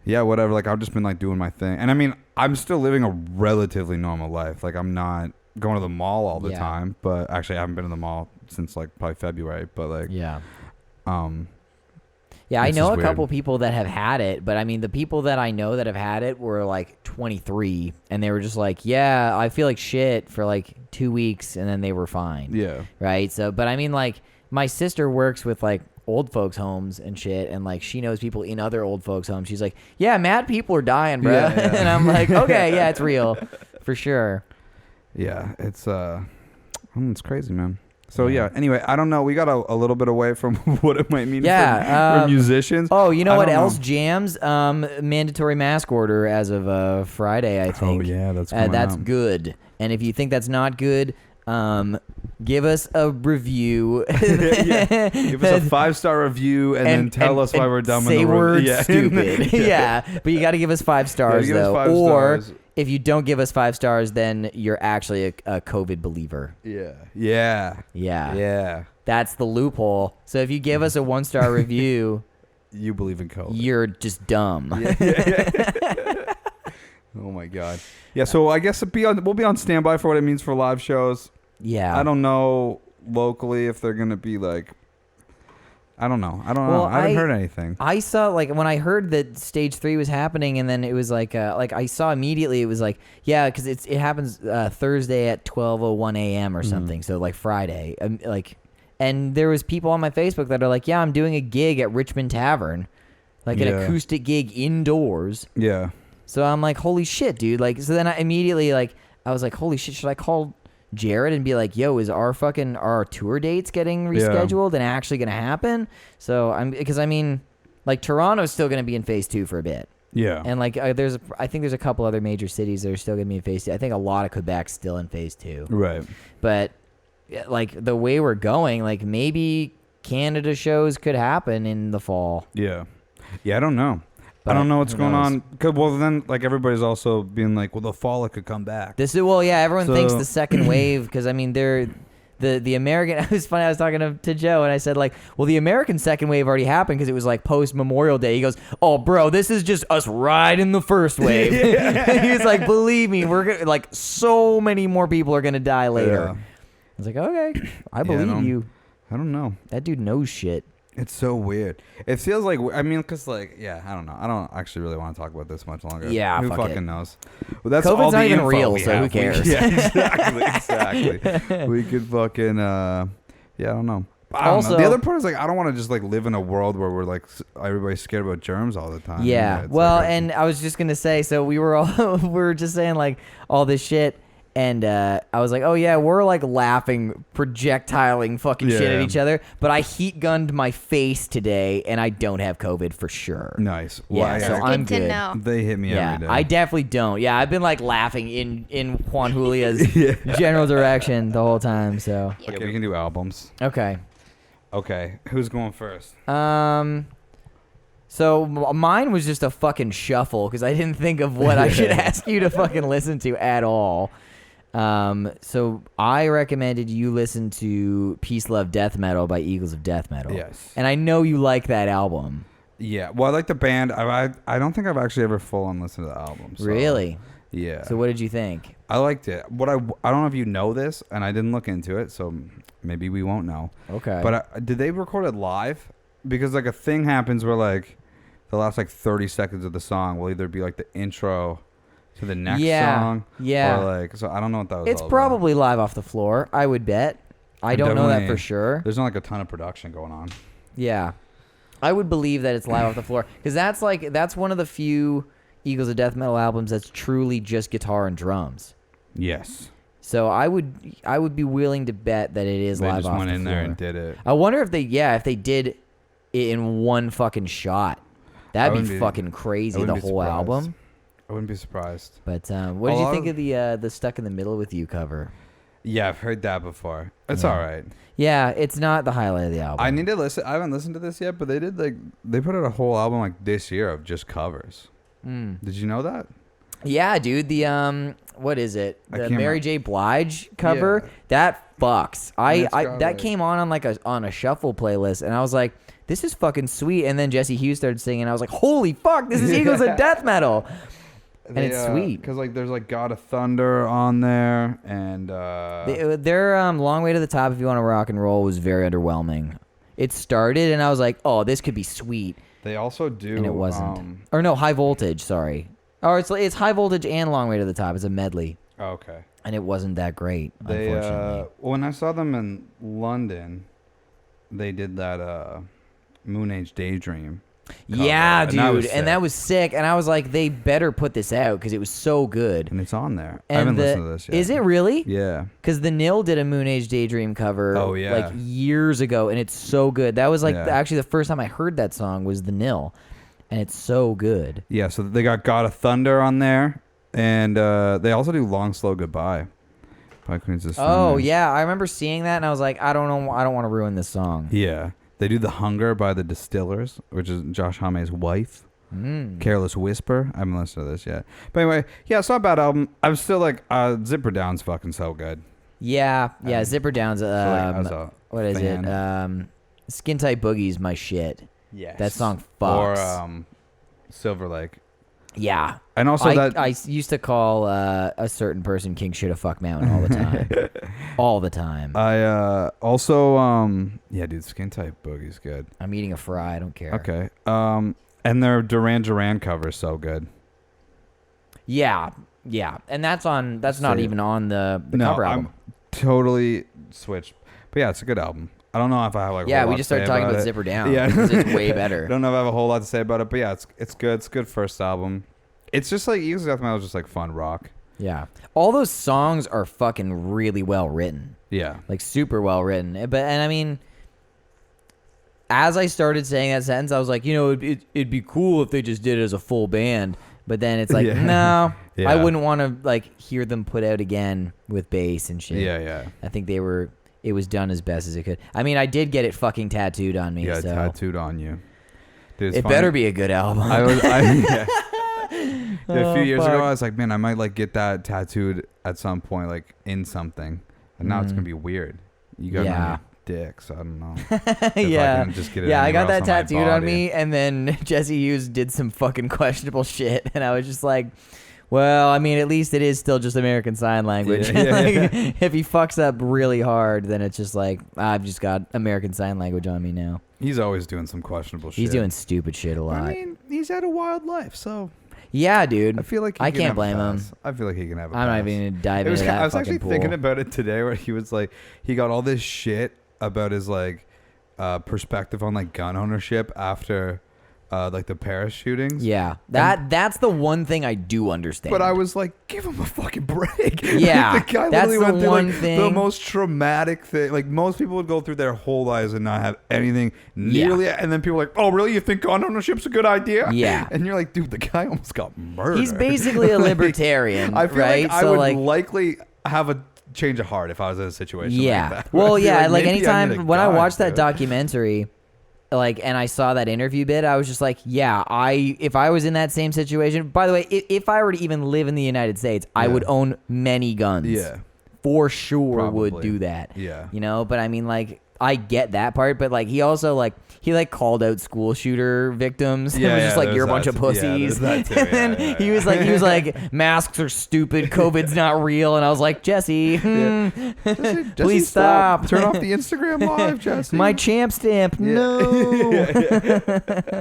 yeah, whatever. Like I've just been like doing my thing. And I mean, I'm still living a relatively normal life. Like I'm not going to the mall all the time, but actually I haven't been in the mall since like probably February, but like yeah, I know a couple people that have had it, but I mean, the people that I know that have had it were like 23, and they were just like, yeah, I feel like shit for like 2 weeks, and then they were fine. Yeah. Right? So, but I mean, like, my sister works with like old folks' homes and shit, and like, she knows people in other old folks' homes. She's like, yeah, mad people are dying, bro. Yeah. And I'm like, okay, yeah, it's real. For sure. Yeah, it's crazy, man. So yeah. Anyway, I don't know. We got a little bit away from what it might mean for musicians. Oh, you know what else jams? Mandatory mask order as of Friday, I think. Oh yeah, that's good. And if you think that's not good, give us a review. Give us a 5-star review and then tell us why we're dumb. Say we're stupid. Yeah, but you got to give us 5 stars though. Or if you don't give us 5 stars, then you're actually a COVID believer. Yeah. That's the loophole. So if you give us a 1-star review, you believe in COVID. You're just dumb. Oh my God. Yeah. So I guess we'll be on standby for what it means for live shows. Yeah. I don't know locally if they're gonna be like. I don't know. I haven't heard anything. I saw like when I heard that stage 3 was happening, and then it was like I saw immediately it was like because it happens Thursday at 12:01 a.m. or something. So like Friday, and there was people on my Facebook that are like, yeah, I'm doing a gig at Richmond Tavern, like an acoustic gig indoors. Yeah. So I'm like, holy shit, dude! Like, so then I immediately I was like, holy shit, should I call Jared and be like, yo, is our tour dates getting rescheduled and actually gonna happen? So because I mean, like Toronto's still gonna be in phase 2 for a bit. Yeah. And like I think there's a couple other major cities that are still gonna be in phase 2. I think a lot of Quebec's still in phase 2. Right. But like the way we're going, like maybe Canada shows could happen in the fall. Yeah. Yeah, I don't know. I don't know what's going on. Well, then, like, everybody's also being like, well, the fall it could come back. Everyone thinks the second wave, because, I mean, the American. It was funny. I was talking to Joe, and I said like, well, the American second wave already happened because it was like post Memorial Day. He goes, oh, bro, this is just us riding the first wave. He was like, believe me, we're gonna, like so many more people are gonna die later. Yeah. I was like, okay, I believe you. I don't know. That dude knows shit. It's so weird. It feels like, I mean, because, like, yeah, I don't know. I don't actually really want to talk about this much longer. Yeah, who fuck fucking it. knows? Well, that's COVID's all the not even info real, we so who have. cares? Yeah, exactly. We could fucking, yeah, I don't know. I don't Also, know. The other part is, like, I don't want to just, like, live in a world where we're, like, everybody's scared about germs all the time. Yeah. It's Well, like, and I was just gonna say, so we were all we were just saying like all this shit, and I was like, oh yeah, we're like laughing, projectiling fucking shit at Yeah. each other. But I heat gunned my face today, and I don't have COVID for sure. nice. Yeah, Why? so That's I'm good to good. know. They hit me Yeah, every day. I definitely don't. Yeah, I've been like laughing in Juan Hoolia's general direction the whole time. So Okay, we can do albums. okay. Okay, who's going first? So mine was just a fucking shuffle because I didn't think of what I should ask you to fucking listen to at all. So I recommended you listen to Peace, Love, Death Metal by Eagles of Death Metal. Yes. And I know you like that album. Yeah, well, I like the band. I don't think I've actually ever full on listened to the album. So, Really? Yeah. So what did you think? I liked it. I don't know if you know this, and I didn't look into it, so maybe we won't know. Okay. But did they record it live? Because like a thing happens where like the last like 30 seconds of the song will either be like the intro to the next song. Yeah. Or like, so I don't know what that was. It's all probably live off the floor, I would bet. I don't know that for Definitely- sure. There's not like a ton of production going on. Yeah. I would believe that it's live off the floor because that's one of the few Eagles of Death Metal albums that's truly just guitar and drums. Yes. So I would be willing to bet that it is They live just off went the in floor. there and did it. I wonder if they did it in one fucking shot. That'd wouldn't be be- fucking I crazy, the wouldn't be whole surprised. album. I wouldn't be surprised. But what did A you lot think of- of the Stuck in the Middle with You cover? Yeah, I've heard that before. It's Yeah. all right. Yeah, it's not the highlight of the album. I need to listen. I haven't listened to this yet, but they did they put out a whole album like this year of just covers. Did you know that? Yeah, dude. The what is it? I The can't Mary remember. J. Blige cover. Yeah. That fucks. It's I got, that like- came on like on a shuffle playlist, and I was like, this is fucking sweet. And then Jesse Hughes started singing. And I was like, holy fuck, this is Eagles of Death Metal. And it's sweet. Because like there's like God of Thunder on there, and Their Long Way to the Top, if you want to rock and roll, was very underwhelming. It started, and I was like, oh, this could be sweet. they also do. And it wasn't. Or no, High Voltage, sorry. Or it's High Voltage and Long Way to the Top. It's a medley. Okay. And it wasn't that great, They unfortunately. when I saw them in London, they did that Moon Age Daydream. cover, Yeah, and dude. that was And sick. that was sick. And I was like, they better put this out because it was so good. And it's on there. I And haven't listened to this yet. Is it really? Yeah. Because the Nil did a Moon Age Daydream cover Oh, yeah. like years ago, and it's so good. That was like Yeah. actually the first time I heard that song was the Nil, and it's so good. Yeah, so they got God of Thunder on there, and they also do Long Slow Goodbye by Queens of Stone Oh Age. yeah, I remember seeing that, and I was like, I don't know, I don't want to ruin this song. Yeah. They do The Hunger by the Distillers, which is Josh Homme's wife. Careless Whisper. I haven't listened to this yet. But anyway, yeah, it's not a bad album. I'm still like, Zipper Down's fucking so good. Yeah, Um, Zipper Down's like, as a what is fan. it? Skin Tight Boogie's my shit. Yes. That song Or fucks. Silver Lake. Yeah. And also I used to call a certain person King Shoulda Fuck Mountain all the time. All the time. I also yeah, dude, Skin Tight Boogie's good. I'm eating a fry. I don't care. Okay. And their Duran Duran cover is so good. Yeah. Yeah. And that's not So- even on the No, cover album. I'm totally switched. But yeah, it's a good album. I don't know if I have like a Yeah, whole we lot just to say started talking about it. Zipper Down. Yeah. Because it's way better. I don't know if I have a whole lot to say about it, but yeah, it's good. It's a good first album. It's just like Eagles of Death Metal is just like fun rock. Yeah. All those songs are fucking really well written. Yeah. Like super well written. And I mean, as I started saying that sentence, I was like, it'd be cool if they just did it as a full band. But then it's like, Yeah. no, Yeah. I wouldn't want to like hear them put out again with bass and shit. Yeah, yeah. I think it was done as best as it could. I mean, I did get it fucking tattooed on me. Yeah, so tattooed on you. Dude, it's it funny. better be a good album. Yeah. A few years fuck. ago, I was like, man, I might like get that tattooed at some point, like in something. And now it's gonna be weird. You got Yeah. many dicks. I don't know. If Yeah. I can just get it Yeah, I got anywhere that else on my tattooed on body. me, and then Jesse Hughes did some fucking questionable shit, and I was just like, well, I mean, at least it is still just American Sign Language. Yeah, yeah. If he fucks up really hard, then it's just like, I've just got American Sign Language on me now. He's always doing some questionable shit. He's doing stupid shit a lot. I mean, he's had a wild life, so Yeah, dude. I feel like I can can't have a blame him. pass. I feel like he can have a I'm pass. not even going to dive It was, into that I was fucking actually pool. thinking about it today, where he was like, he got all this shit about his like perspective on like gun ownership after like the Paris shootings. Yeah, that's the one thing I do understand. But I was like, give him a fucking break. Yeah, the guy that's literally the went through one like thing. the most traumatic thing. Like most people would go through their whole lives and not have anything nearly. And then people are like, oh, really? You think gun ownership's a good idea? Yeah. And you're like, dude, the guy almost got murdered. He's basically a libertarian, I feel right? like I would likely have a change of heart if I was in a situation Yeah. like that. Well, I'd be yeah. Like maybe I need anytime a when I gun, watched that dude. documentary, like, and I saw that interview bit, I was just like, yeah, if I was in that same situation. By the way, if I were to even live in the United States, I Yeah. would own many guns. Yeah. For sure would Probably. do that. Yeah. You know, but I mean, like, I get that part, but like, he also like. He like called out school shooter victims. Yeah, It was just yeah, like, you're a there's bunch of that- pussies. yeah, there's that too, And then yeah, he was like, masks are stupid. COVID's not real. And I was like, Jesse, Jesse, please stop. Turn off the Instagram live, Jesse. my champ stamp. No. Yeah,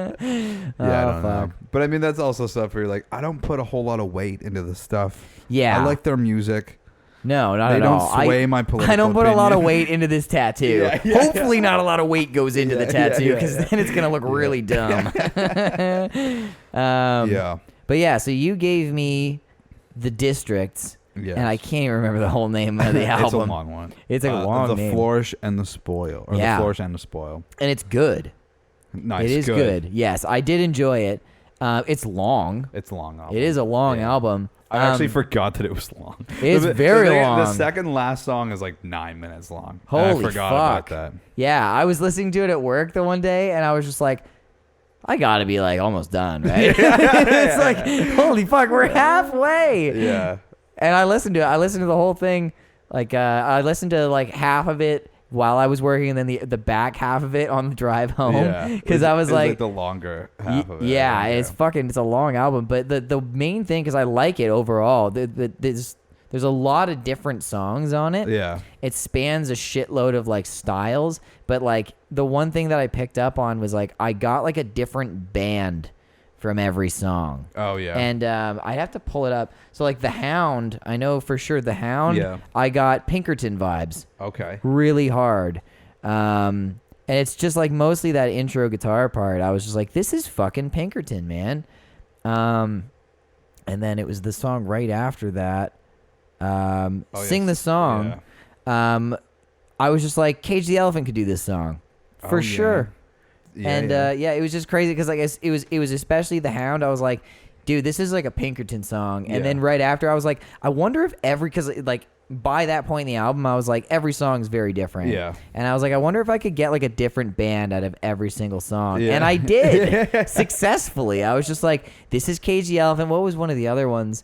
I don't know. fuck. But I mean, that's also stuff where you're like, I don't put a whole lot of weight into this stuff. Yeah. I like their music. No, not They at don't all. sway my political I don't put a lot of opinion. weight into this tattoo. Yeah, yeah, Hopefully, not a lot of weight goes into the Yeah, tattoo yeah, because yeah. then it's gonna look really dumb. Yeah. But yeah, so you gave me the districts, Yes. and I can't even remember the whole name of the album. It's a long one. It's a long the name. Flourish and the Spoil, or Yeah. the Flourish and the Spoil. And it's good. Nice. It is good. Yes, I did enjoy it. It's long. It's a long album. It is a long Yeah. album. I actually forgot that it was long. It's very long. The second last song is like 9 minutes long. And Holy I forgot fuck. about that. Yeah, I was listening to it at work the one day, and I was just like, I gotta be like almost done, right? It's like, holy fuck, we're halfway. Yeah. And I listened to it. I listened to the whole thing. Like, I listened to like half of it while I was working, and then the back half of it on the drive home. Yeah. Because I was It's like, the longer half of it. yeah, it's a long album. But the main thing, because I like it overall, there's a lot of different songs on it. Yeah. It spans a shitload of like styles, but like the one thing that I picked up on was like I got like a different band from every song. Oh, yeah. And I'd have to pull it up. So like The Hound, I know for sure The Hound, Yeah. I got Pinkerton vibes Okay. really hard. And it's just like mostly that intro guitar part. I was just like, this is fucking Pinkerton, man. And then it was the song right after that. Sing the yes. Song. Yeah. I was just like, Cage the Elephant could do this song for Oh, yeah. sure. Yeah, And yeah. it was just crazy because like it was especially The Hound. I was like, dude, this is like a Pinkerton song. And Yeah. then right after, I was like, I wonder if because like by that point in the album, I was like, every song is very different. Yeah. And I was like, I wonder if I could get like a different band out of every single song. Yeah. And I did successfully. I was just like, this is Cage the Elephant. What was one of the other ones?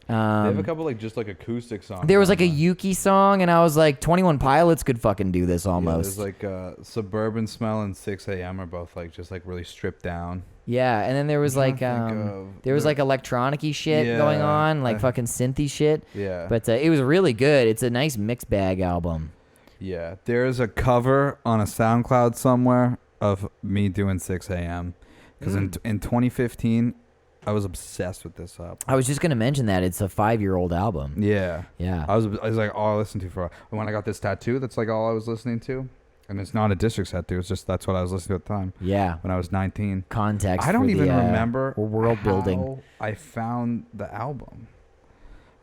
They have a couple like just like acoustic songs. There was on like a there. Yuki song, and I was like, 21 Pilots could fucking do this Yeah, almost. there's like Suburban Smell and 6 a.m. are both like just like really stripped down. Yeah, and then there was I'm like trying to think of- there was like electronic-y shit Yeah, going on, like uh, fucking synthy shit. Yeah. But it was really good. It's a nice mixed bag album. Yeah, there's a cover on a SoundCloud somewhere of me doing 6 a.m. Because in 2015, I was obsessed with this album. I was just gonna mention that it's a 5-year-old album. Yeah. Yeah. I was like all I listened to for and when I got this tattoo, that's like all I was listening to. And it's not a district tattoo, it's just that's what I was listening to at the time Yeah. when I was 19. Context. I don't for even the, remember or world building. how I found the album.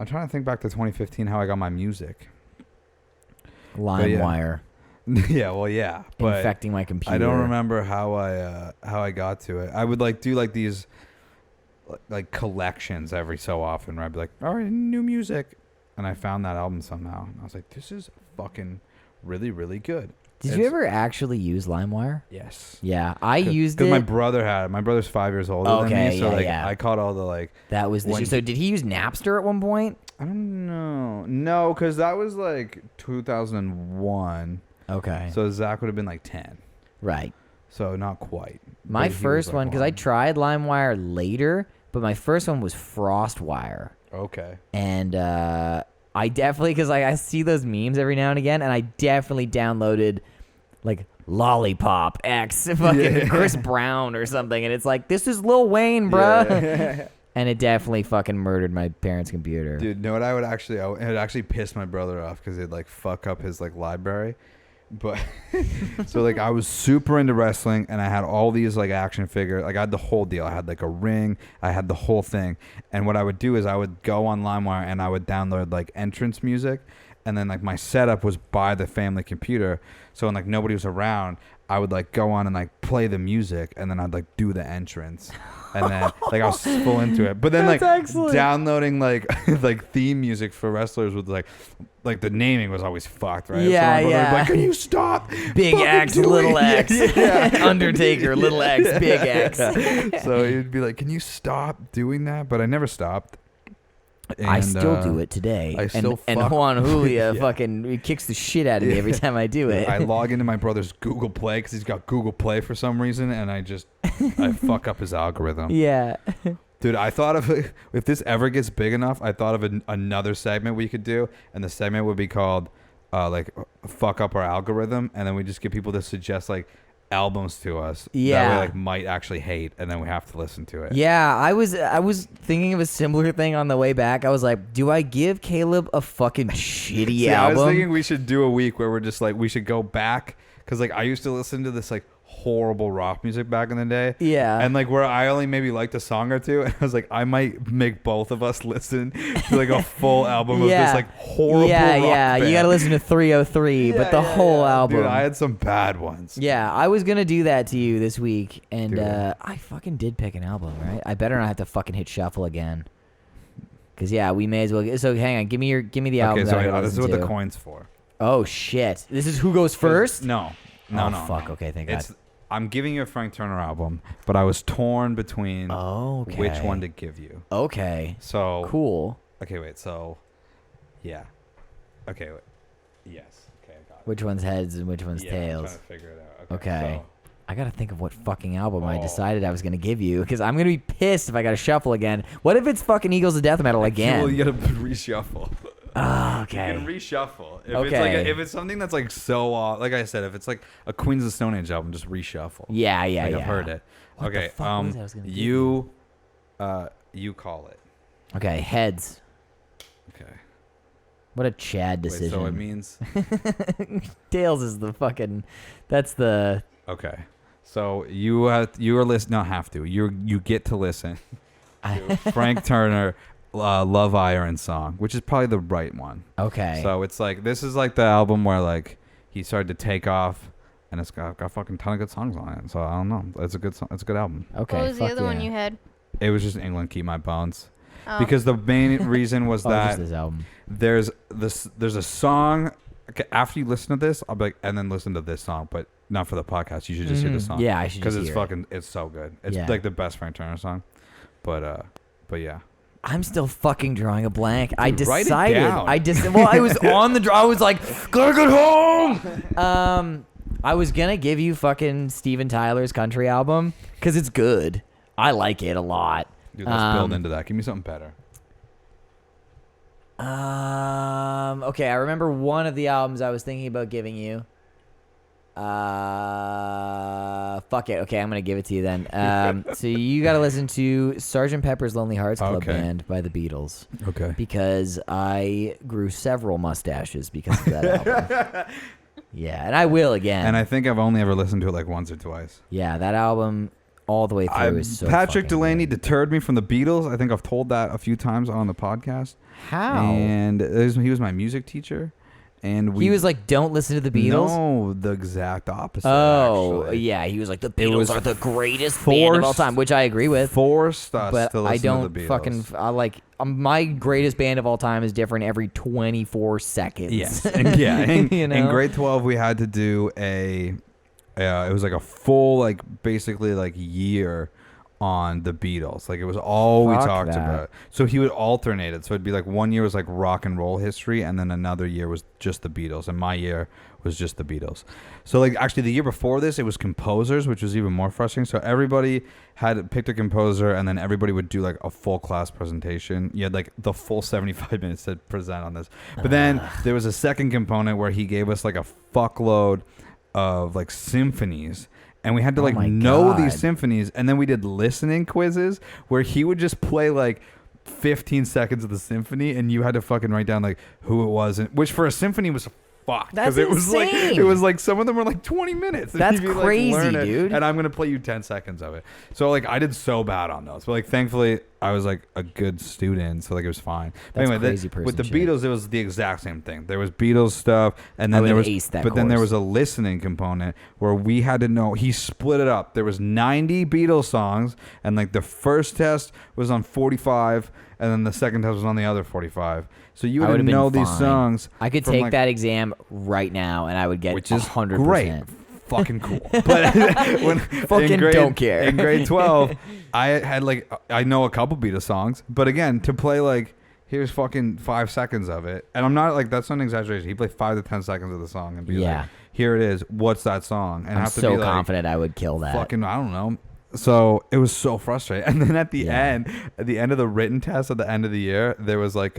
I'm trying to think back to 2015 how I got my music. LimeWire Yeah, well, yeah, but infecting my computer. I don't remember how I got to it. I would like do like these like collections every so often where I'd be like, all right, new music, and I found that album somehow. And I was like, this is fucking really, really good. Did you ever actually use LimeWire? Yes. Yeah, I used it. Because my brother had it. My brother's 5 years older than Okay, me, so yeah, like yeah. I caught all the like. That was the When- shit. So did he use Napster at one point? I don't know. No, because that was like 2001. Okay. So Zach would have been like 10. Right. So not quite. My But he was, first like, one, because I tried LimeWire later, but my first one was FrostWire. Okay. And I definitely, because I see those memes every now and again, and I definitely downloaded like Lollipop X fucking Chris Brown or something, and it's like, this is Lil Wayne, bruh. Yeah. And it definitely fucking murdered my parents' computer. Dude, know what I would actually... It would actually piss my brother off because it'd, like, fuck up his, like, library. But... so, like, I was super into wrestling, and I had all these, like, action figures. Like, I had the whole deal. I had, like, a ring. I had the whole thing. And what I would do is I would go on LimeWire, and I would download, like, entrance music. And then, like, my setup was by the family computer. So, when, like, nobody was around, I would, like, go on and, like, play the music. And then I'd, like, do the entrance. And then, like, I was full into it. But then, like, downloading, like, like theme music for wrestlers with, like the naming was always fucked, right? Yeah, so my brother would be yeah. like, can you stop? Big fucking X, doing little it?" X. Yeah. Undertaker, little X, big X. So he'd be like, can you stop doing that? But I never stopped. I And, still do it today. I still and fuck- Juan Hoolia Yeah. fucking he kicks the shit out of me every time I do it. I log into my brother's Google Play because he's got Google Play for some reason, and I fuck up his algorithm. Yeah. Dude, I thought of if this ever gets big enough, I thought of another segment we could do, and the segment would be called like fuck up our algorithm, and then we just get people to suggest like albums to us that we Yeah. like might actually hate, and then we have to listen to it. Yeah, I was thinking of a similar thing on the way back. I was like, do I give Caleb a fucking shitty See, album? I was thinking we should do a week where we're just like we should go back because like I used to listen to this like horrible rock music back in the day. Yeah. And like where I only maybe liked a song or two, and I was like, I might make both of us listen to like a full album of this like horrible rock band. You gotta listen to 303, but the whole album. Dude, I had some bad ones. Yeah, I was gonna do that to you this week, and Dude. I fucking did pick an album, right? I better not have to fucking hit shuffle again. Cause yeah, we may as well. So hang on, give me the album. Okay, that I so gotta this is listen what to. the coin's for. Oh shit! This is who goes first. No. Oh, No. fuck. Okay, thank God. I'm giving you a Frank Turner album, but I was torn between Okay. which one to give you. Okay. So Cool. Okay, wait. So, yeah. Okay, wait. Yes. Okay, I got it. Which one's heads and which one's Yeah, I'm tails? trying to figure it out. Okay. I gotta think of what fucking album I Oh. decided I was gonna give you, because I'm gonna be pissed if I gotta shuffle again. What if it's fucking Eagles of Death Metal again? Well, you gotta reshuffle. Oh, You okay. can reshuffle. If it's Okay. like if it's something that's like so like I said, if it's like a Queens of the Stone Age album, just reshuffle. Yeah. Like, I've heard it. What the Okay. fuck was it I was gonna give You call it. Okay, heads. Okay. What a Chad Wait, decision. so it means Tails is the fucking. That's the. okay. So you are listen. Not have to. You get to listen to Frank Turner, Love Iron song, which is probably the right one. Okay. So it's like this is like the album where like he started to take off, and it's got a fucking ton of good songs on it. So I don't know. It's a good song. It's a good album. Okay. What was the fuck other one yeah. you had? It was just England Keep My Bones. Oh. Because the main reason was Oh, just that this album. there's a song. Okay, after you listen to this, I'll be like, and then listen to this song, but not for the podcast. You should just hear the song. Yeah, I should because just it's hear it. fucking, it's so good. It's Yeah. like the best Frank Turner song. But yeah. I'm still fucking drawing a blank. I Dude, write it decided. down. Well, I was on the draw. I was like, gotta get home. I was gonna give you fucking Steven Tyler's country album because it's good. I like it a lot. Dude, let's build into that. Give me something better. Okay, I remember one of the albums I was thinking about giving you. Fuck it. Okay, I'm gonna give it to you then. So you gotta listen to Sgt. Pepper's Lonely Hearts Club Okay. Band by the Beatles Okay. because I grew several mustaches because of that album. Yeah, and I will again. And I think I've only ever listened to it like once or twice. Yeah, that album all the way through is so Patrick fucking Delaney good. deterred me from the Beatles. I think I've told that a few times on the podcast. How? And he was my music teacher. And He was like, don't listen to the Beatles? No, the exact opposite. Oh, actually. yeah. He was like, the was Beatles are the greatest band of all forced- time, which I agree with. Forced us But to listen I don't to the Beatles. fucking I like my greatest band of all time is different every 24 seconds. Yes. And yeah. In, You know? in grade 12, we had to do it was like a full, like basically like year on the Beatles. Like, it was all we Fuck talked that. about. So he would alternate it. So it'd be like one year was like rock and roll history, and then another year was just the Beatles, and my year was just the Beatles. So like actually the year before this, it was composers, which was even more frustrating. So everybody had picked a composer, and then everybody would do like a full class presentation. You had like the full 75 minutes to present on this. But then there was a second component where he gave us like a fuckload of like symphonies. And we had to like know these symphonies, and then we did listening quizzes where he would just play like 15 seconds of the symphony, and you had to fucking write down like who it was, and which for a symphony was fuck. That's it was insane. like it was like some of them were like 20 minutes. And That's you'd be crazy, like, learn it, dude. And I'm gonna play you 10 seconds of it. So like I did so bad on those, but like thankfully I was like a good student, so like it was fine. But That's anyway, crazy person with the shit. Beatles, it was the exact same thing. There was Beatles stuff, and then I there would've was, aced that but then there course. was a listening component where we had to know. He split it up. There was 90 Beatles songs, and like the first test was on 45, and then the second test was on the other 45. So you I would would've been know these fine. songs. I could from, take like, that exam right now, and I would get which is 100%. great. Fucking cool. But when Fucking don't care. In grade 12, I had like I know a couple Beatles songs, but again, to play like here's fucking 5 seconds of it, and I'm not like that's not an exaggeration. He played 5 to 10 seconds of the song and be Yeah. like, here it is. What's that song? And I'm have to so be like, confident I would kill that. fucking I don't know. So it was so frustrating. And then at the Yeah. end of the written test at the end of the year, there was like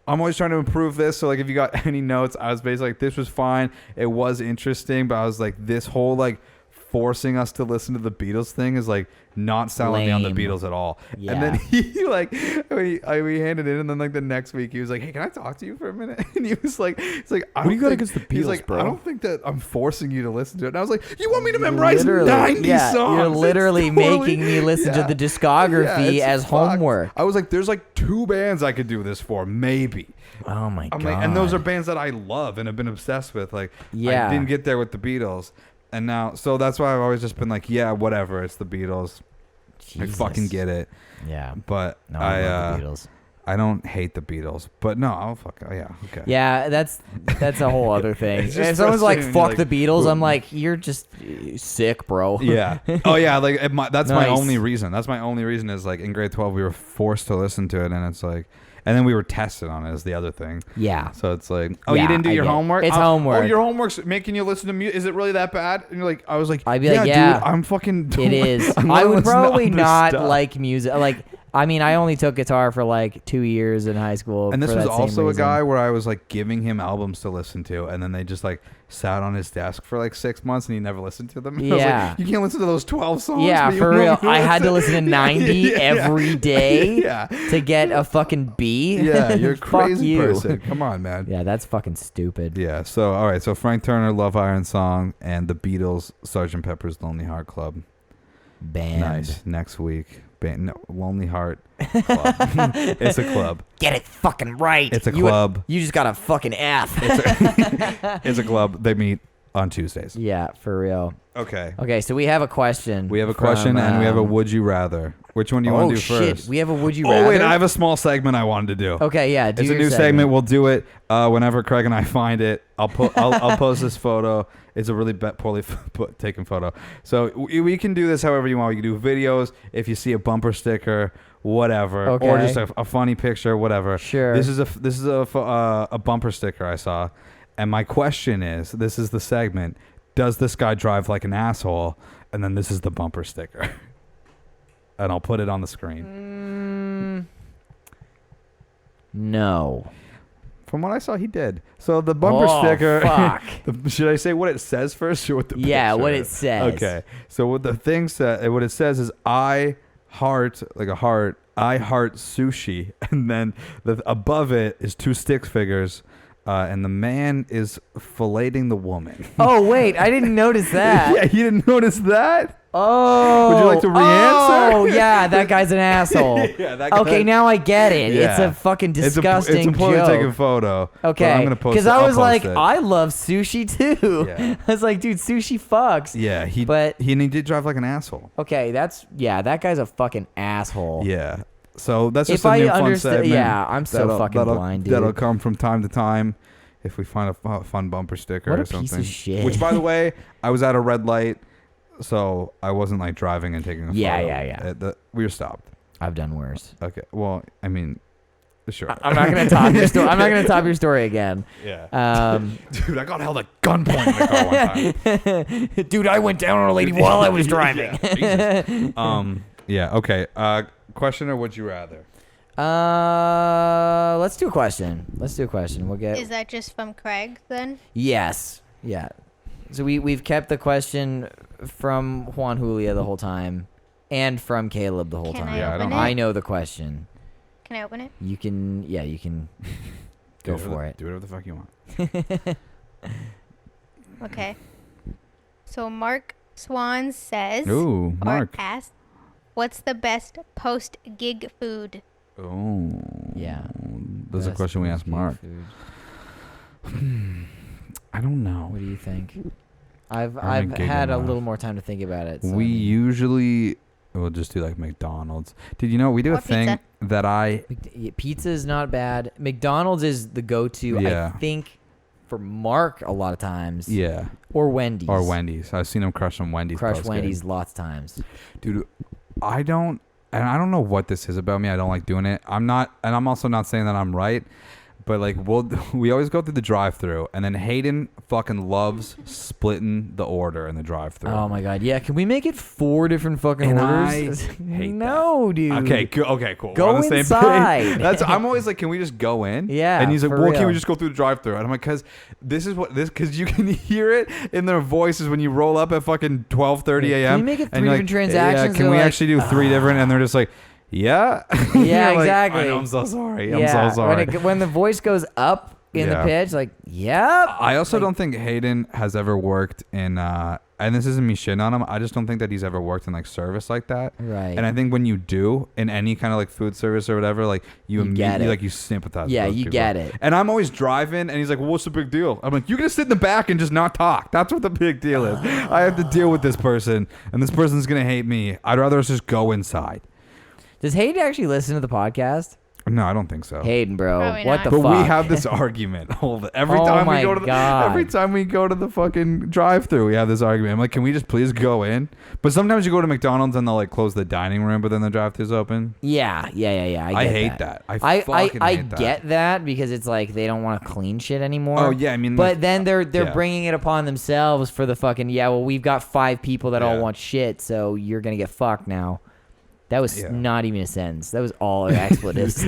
I'm always trying to improve this. So like if you got any notes, I was basically like, this was fine. It was interesting, but I was like, this whole like forcing us to listen to the Beatles thing is like not selling me on the Lame. Beatles at all. Yeah. And then he like we handed in, and then like the next week he was like, hey, can I talk to you for a minute? And he was like, it's like I What do you don't got think- against the He's Beatles, like, bro? I don't think that I'm forcing you to listen to it. And I was like, you want me to memorize Literally, 90 yeah, songs? You're It's literally totally- making me listen Yeah. to the discography it's as fucked. homework. I was like, there's like 2 bands I could do this for, maybe. Oh my I'm god! like, and those are bands that I love and have been obsessed with. Like, Yeah. I didn't get there with the Beatles, and now, so that's why I've always just been like, yeah, whatever, it's the Beatles. I fucking Jesus. get it. Yeah. But No, I love the Beatles. I don't hate the Beatles, but no, I'll fuck. Oh, yeah, okay. Yeah, that's a whole other thing. It's just If someone's like, frustrating when "Fuck you're the like, Beatles," "Ooh." I'm like, "You're just sick, bro." Yeah. Oh yeah. Like that's my Nice. only reason. That's my only reason is like in grade 12 we were forced to listen to it, and it's like, and then we were tested on it is the other thing. Yeah. So it's like, oh, Yeah, you didn't do I your get it. homework? It's Oh, homework. Oh, your homework's making you listen to music. Is it really that bad? And you're like, I was like, I'd be like, yeah, dude, I'm fucking. It is. I'm I not would listening to probably other not stuff. like music. Like, I mean, I only took guitar for like 2 years in high school. And this for was that same also a reason. guy where I was like giving him albums to listen to, and then they just like sat on his desk for like 6 months, and he never listened to them. And I was Yeah. like, you can't listen to those 12 songs. Yeah, but you for want real. me to I had to listen to 90 Yeah. every day Yeah. to get a fucking B. Yeah, you're a Fuck crazy you. person. Come on, man. Yeah, that's fucking stupid. Yeah. So all right. So Frank Turner, Love Iron Song, and the Beatles, Sgt. Pepper's Lonely Heart Club. Banned. Nice. Next week. No, Lonely Heart Club. It's a club. Get it fucking right. It's a You- club. You just got a fucking F. It's a club. They meet on Tuesdays. Yeah, for real. Okay. Okay, so we have a question. We have a question, and we have a would you rather. Which one do you want to do shit. first? We have a would you rather. Oh wait, I have a small segment I wanted to do. Okay, yeah. Do It's a your new segment. We'll do it whenever Craig and I find it. I'll post this photo. It's a really poorly taken photo. So we can do this however you want. We can do videos. If you see a bumper sticker, whatever, or Okay. just a funny picture, whatever. Sure. This is a bumper sticker I saw, and my question is: this is the segment. Does this guy drive like an asshole? And then this is the bumper sticker, and I'll put it on the screen. No. From what I saw, he did. So the bumper Oh, sticker. fuck. Should I say what it says first, or what the Yeah, picture what is? it says. Okay. So what the thing says, what it says is, I heart, like a heart. I heart sushi, and then above it is 2 stick figures, and the man is filleting the woman. Oh wait, I didn't notice that. Yeah, you didn't notice that? Oh. Would you like to re-answer? Oh yeah, that guy's an asshole. Yeah, that guy- Okay, now I get it. It's Yeah. a fucking disgusting It's a poorly joke. taken photo. but Okay, I'm gonna post because it. I I'll was post like, it. I love sushi too. Yeah. I was like, dude, sushi fucks. Yeah, he But- did drive like an asshole. Okay, that guy's a fucking asshole. Yeah. So that's If just a I new fun understand- segment. yeah, I'm so fucking blind, dude. That'll come from time to time if we find a fun bumper sticker What or a piece of something. shit. Which, by the way, I was at a red light so I wasn't like driving and taking a photo. Yeah. We were stopped. I've done worse. Okay. Well, I mean, sure. I'm not gonna top your story. I'm not gonna top your story again. Yeah. Dude, I got held at gunpoint in the car one time. Dude, I went down on a lady while I was driving. Yeah, Jesus. Yeah. Okay. Question or would you rather? Let's do a question. We'll get. Is that just from Craig then? Yes. Yeah. So we've kept the question from Juan Hoolia the whole time, and from Caleb the whole Can time. I open it? I know the question. Can I open it? You can. Yeah, you can. Go for it. Do whatever the fuck you want. Okay. So Mark Swan says, Ooh, Mark. or asked, what's the best post-gig food? Oh. Yeah. That's a Best question we asked Mark. food. I don't know. What do you think? I've I haven't gigged had a enough. little more time to think about it. So We usually will just do like McDonald's. Did you know we do Or a thing pizza. that I Pizza is not bad. McDonald's is the go-to. Yeah. I think for Mark a lot of times. yeah Or Wendy's. or Wendy's. I've seen him crush some Wendy's. Crush post-game. Wendy's lots of times. Dude. I don't know what this is about me. I don't like doing it. I'm also not saying that I'm right. But like we always go through the drive-through, and then Hayden fucking loves splitting the order in the drive-through. Oh my god, yeah. Can we make it 4 different fucking And orders? I hate no, dude. Okay, cool. Go We're on the same inside. page. I'm always like, can we just go in? Yeah, And he's like, for well, can real. we just go through the drive-through? And I'm like, because you can hear it in their voices when you roll up at fucking 12:30 a.m. Can you make it 3 and you're different like, transactions? Yeah, can They're we like, actually do 3 different? And they're just like, yeah. Yeah, You're like, exactly. I know, I'm so sorry. yeah. I'm so sorry. When the voice goes up in Yeah. the pitch, like, yep. I also don't think Hayden has ever worked in, and this isn't me shitting on him. I just don't think that he's ever worked in like service like that. Right. And I think when you do in any kind of like food service or whatever, like you You get immediately it. like you sympathize. Yeah, with those you people. get it. And I'm always driving, and he's like, well, "What's the big deal?" I'm like, "You can sit in the back and just not talk. That's what the big deal is. I have to deal with this person, and this person's gonna hate me. I'd rather us just go inside." Does Hayden actually listen to the podcast? No, I don't think so. Hayden, bro. Probably What not. the But fuck? we have this argument every Oh time we my go to the God. every time we go to the fucking drive-through. We have this argument. I'm like, "Can we just please go in?" But sometimes you go to McDonald's and they'll like close the dining room, but then the drive-through's open. Yeah. I hate that. I fucking hate that. get that because it's like they don't want to clean shit anymore. Oh yeah, I mean, But like, then they're yeah. bringing it upon themselves for the fucking well, we've got 5 people that all Yeah. want shit, so you're gonna get fucked now. That was Yeah. not even a sentence. That was all expletives.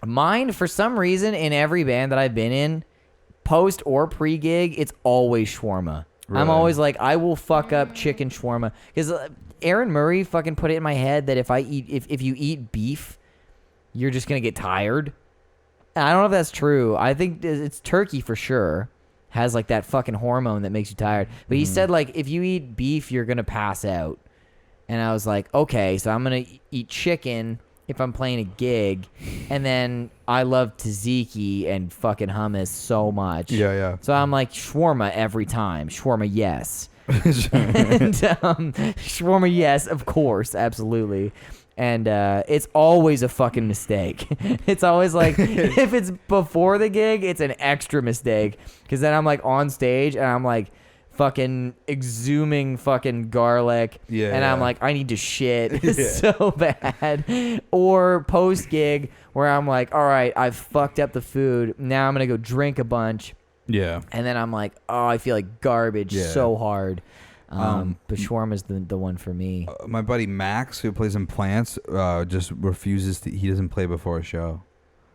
Mine, for some reason, in every band that I've been in, post or pre-gig, it's always shawarma. Really? I'm always like, I will fuck up chicken shawarma because Aaron Murray fucking put it in my head that if you eat beef, you're just gonna get tired. And I don't know if that's true. I think it's turkey for sure. Has like that fucking hormone that makes you tired. But he said like if you eat beef, you're gonna pass out. And I was like, okay, so I'm gonna eat chicken if I'm playing a gig. And then I love tzatziki and fucking hummus so much. Yeah. So I'm like shawarma every time. Shawarma, yes. And shawarma, yes, of course, absolutely. And it's always a fucking mistake. It's always like, if it's before the gig, it's an extra mistake. Because then I'm like on stage and I'm like fucking exhuming fucking garlic. Yeah, and I'm yeah. like, I need to shit so bad. Or post gig where I'm like, all right, I've fucked up the food. Now I'm going to go drink a bunch. Yeah. And then I'm like, oh, I feel like garbage Yeah. so hard. But shawarma's the one for me. My buddy Max, who plays in Plants, just refuses to. He doesn't play before a show,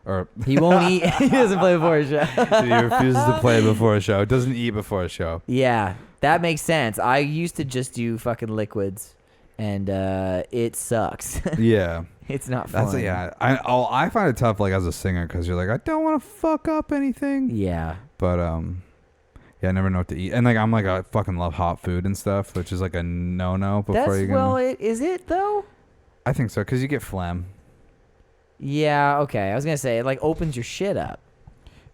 or He won't eat. He doesn't play before a show. he refuses to play before a show. Doesn't eat before a show. Yeah, that makes sense. I used to just do fucking liquids, and it sucks. Yeah. It's not fun. That's yeah. I find it tough, like as a singer, because you're like, I don't want to fuck up anything. Yeah. But yeah, I never know what to eat, and like I'm like I fucking love hot food and stuff, which is like a no before That's you. is it though? I think so, because you get phlegm. Yeah. Okay. I was gonna say it like opens your shit up.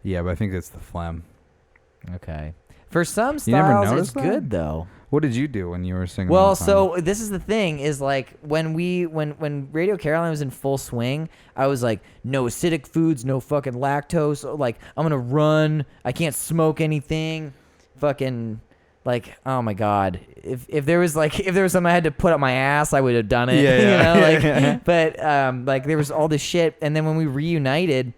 Yeah, but I think it's the phlegm. Okay. For some You never styles, it's noticed that? good though. What did you do when you were singing? Well, all the time? so this is the thing is like when Radio Caroline was in full swing, I was like, no acidic foods, no fucking lactose. Like I'm gonna run. I can't smoke anything. fucking like, oh my god, if there was something I had to put up my ass, I would have done it. But like there was all this shit, and then when we reunited,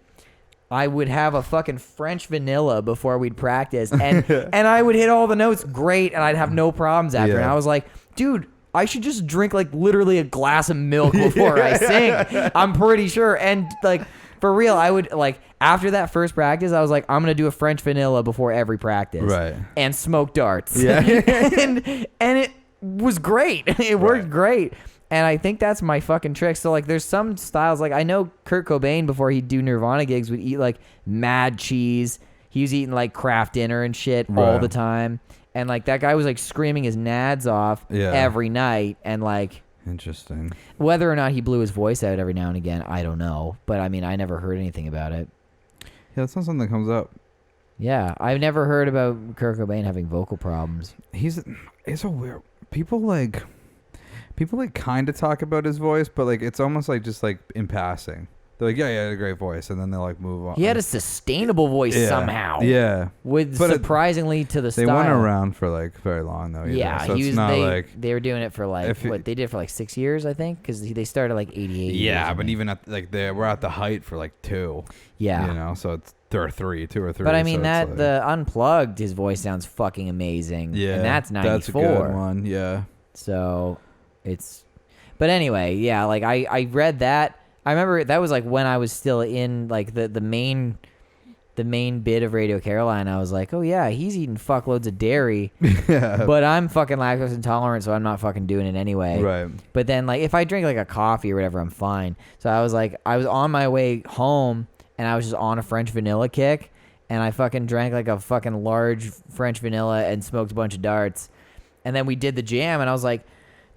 I would have a fucking French vanilla before we'd practice, and and I would hit all the notes great, and I'd have no problems after. And I was like, dude, I should just drink like literally a glass of milk before I sing. I'm pretty sure. And like for real, I would like after that first practice, I was like, I'm gonna do a French vanilla before every practice, right? And smoke darts. Yeah, and it was great. It worked great. And I think that's my fucking trick. So like there's some styles, like I know Kurt Cobain before he'd do Nirvana gigs would eat like mad cheese. He was eating like Kraft dinner and shit all the time. And like that guy was like screaming his nads off every night. And like, interesting. Whether or not he blew his voice out every now and again, I don't know. But I mean, I never heard anything about it. Yeah, that's not something that comes up. Yeah, I've never heard about Kurt Cobain having vocal problems. It's a weird. People like kind of talk about his voice, but like it's almost like just like in passing. They're like, yeah, he had a great voice, and then they like move on. He had a sustainable voice somehow. Yeah, with surprisingly to the style. They went around for like very long though. Either. Yeah, so it's not like they were doing it for like what they did for like 6 years, I think, because they started like 88. Yeah, but even at like we're at the height for like 2. Yeah, you know, so it's 2 or 3. But I mean the Unplugged, his voice sounds fucking amazing. Yeah, and that's 94. That's a good one. Yeah. So it's, but anyway, yeah, like I read that. I remember that was like when I was still in like the main bit of Radio Caroline. I was like, oh yeah, he's eating fuckloads of dairy, but I'm fucking lactose intolerant, so I'm not fucking doing it anyway. Right. But then like if I drink like a coffee or whatever, I'm fine. So I was on my way home and I was just on a French vanilla kick, and I fucking drank like a fucking large French vanilla and smoked a bunch of darts, and then we did the jam, and I was like,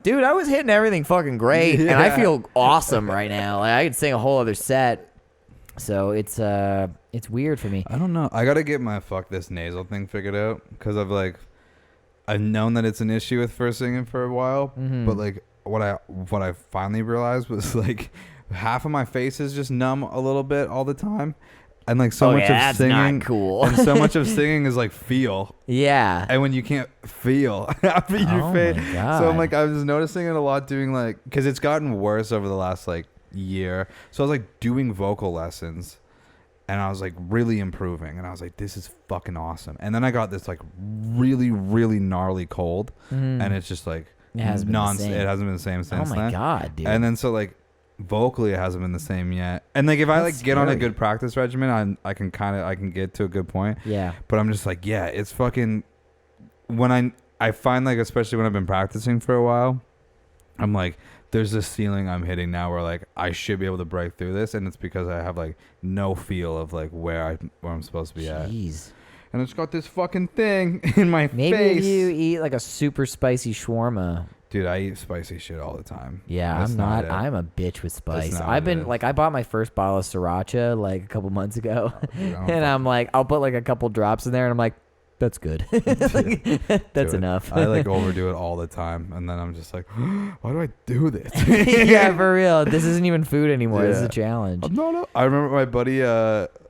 dude, I was hitting everything fucking great, and I feel awesome right now. Like I could sing a whole other set. So it's weird for me. I don't know. I gotta get my fuck this nasal thing figured out, because I've known that it's an issue with first singing for a while, but like what I finally realized was like half of my face is just numb a little bit all the time. And like so much of singing, not cool. And so much of singing is like feel. Yeah. And when you can't feel after your face, so I'm like, I was noticing it a lot doing like, because it's gotten worse over the last like year. So I was like doing vocal lessons, and I was like really improving, and I was like, this is fucking awesome. And then I got this like really really gnarly cold, and it's just like it hasn't been the same since then. Oh my god, dude. And then so like, vocally it hasn't been the same yet, and like if I like get on a good practice regimen, I can get to a good point. Yeah, but I'm just like, yeah, it's fucking, when I find like, especially when I've been practicing for a while, I'm like, there's this ceiling I'm hitting now where like I should be able to break through this, and it's because I have like no feel of like where I'm supposed to be at. And it's got this fucking thing in my face. Maybe if you eat like a super spicy shawarma. Dude, I eat spicy shit all the time. Yeah, I'm a bitch with spice. I bought my first bottle of sriracha like a couple months ago, and I'm like, I'll put like a couple drops in there, and I'm like, that's good. That's enough. I like overdo it all the time, and then I'm just like, why do I do this? Yeah, for real. This isn't even food anymore. This is a challenge. No. I remember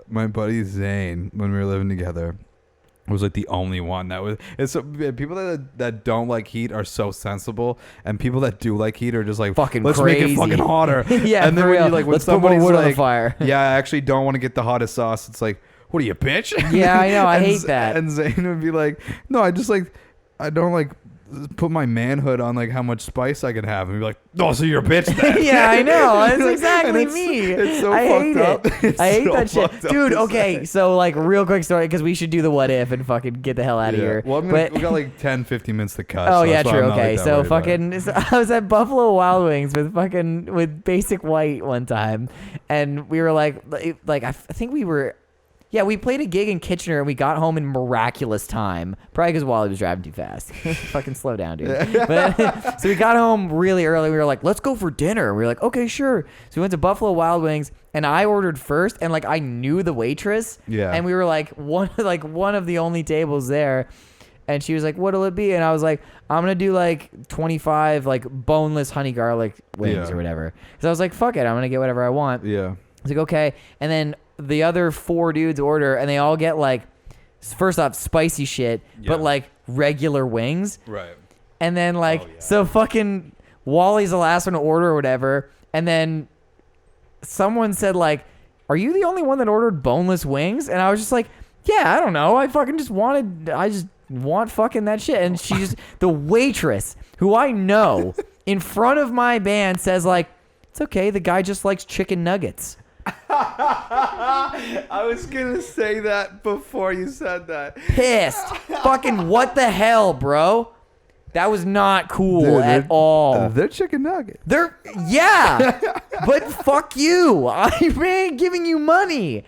my buddy Zane, when we were living together, was like the only one that was. It's so, people that don't like heat are so sensible, and people that do like heat are just like, fucking let's crazy. make it fucking hotter. Yeah, and then for when real. you like, when let's put more somebody's wood like, on the fire. Yeah, I actually don't want to get the hottest sauce. It's like, what are you, bitch? Yeah, I know. I hate that. And Zane would be like, no, I don't like put my manhood on like how much spice I can have, and be like, oh, so you're a bitch then. Yeah, I know. That's exactly me. It's so I fucked up. I hate that shit, dude. Okay, so like real quick story, because we should do the what if and fucking get the hell out of here. Well, we got like 10-15 minutes to cut. Oh so yeah, true. Okay, like so fucking, I was at Buffalo Wild Wings with Basic White one time, and we were like I think we were. Yeah, we played a gig in Kitchener, and we got home in miraculous time. Probably because Wally was driving too fast. Fucking slow down, dude. But, so we got home really early. We were like, let's go for dinner. We were like, okay, sure. So we went to Buffalo Wild Wings, and I ordered first, and like I knew the waitress. Yeah. And we were like one of the only tables there. And she was like, what'll it be? And I was like, I'm going to do like 25 like boneless honey garlic wings or whatever. So I was like, fuck it. I'm going to get whatever I want. Yeah. I was like, okay. And then the other 4 dudes order, and they all get like first off, spicy shit, but Yeah. like regular wings. Right. And then like, Oh, yeah. so fucking Wally's the last one to order or whatever. And then someone said like, are you the only one that ordered boneless wings? And I was just like, yeah, I don't know. I just want fucking that shit. And she just, the waitress who I know in front of my band says like, it's okay. The guy just likes chicken nuggets. I was gonna say that before you said that. Pissed. Fucking what the hell, bro? That was not cool Dude, at all. They're chicken nuggets. Yeah, but fuck you. I ain't giving you money.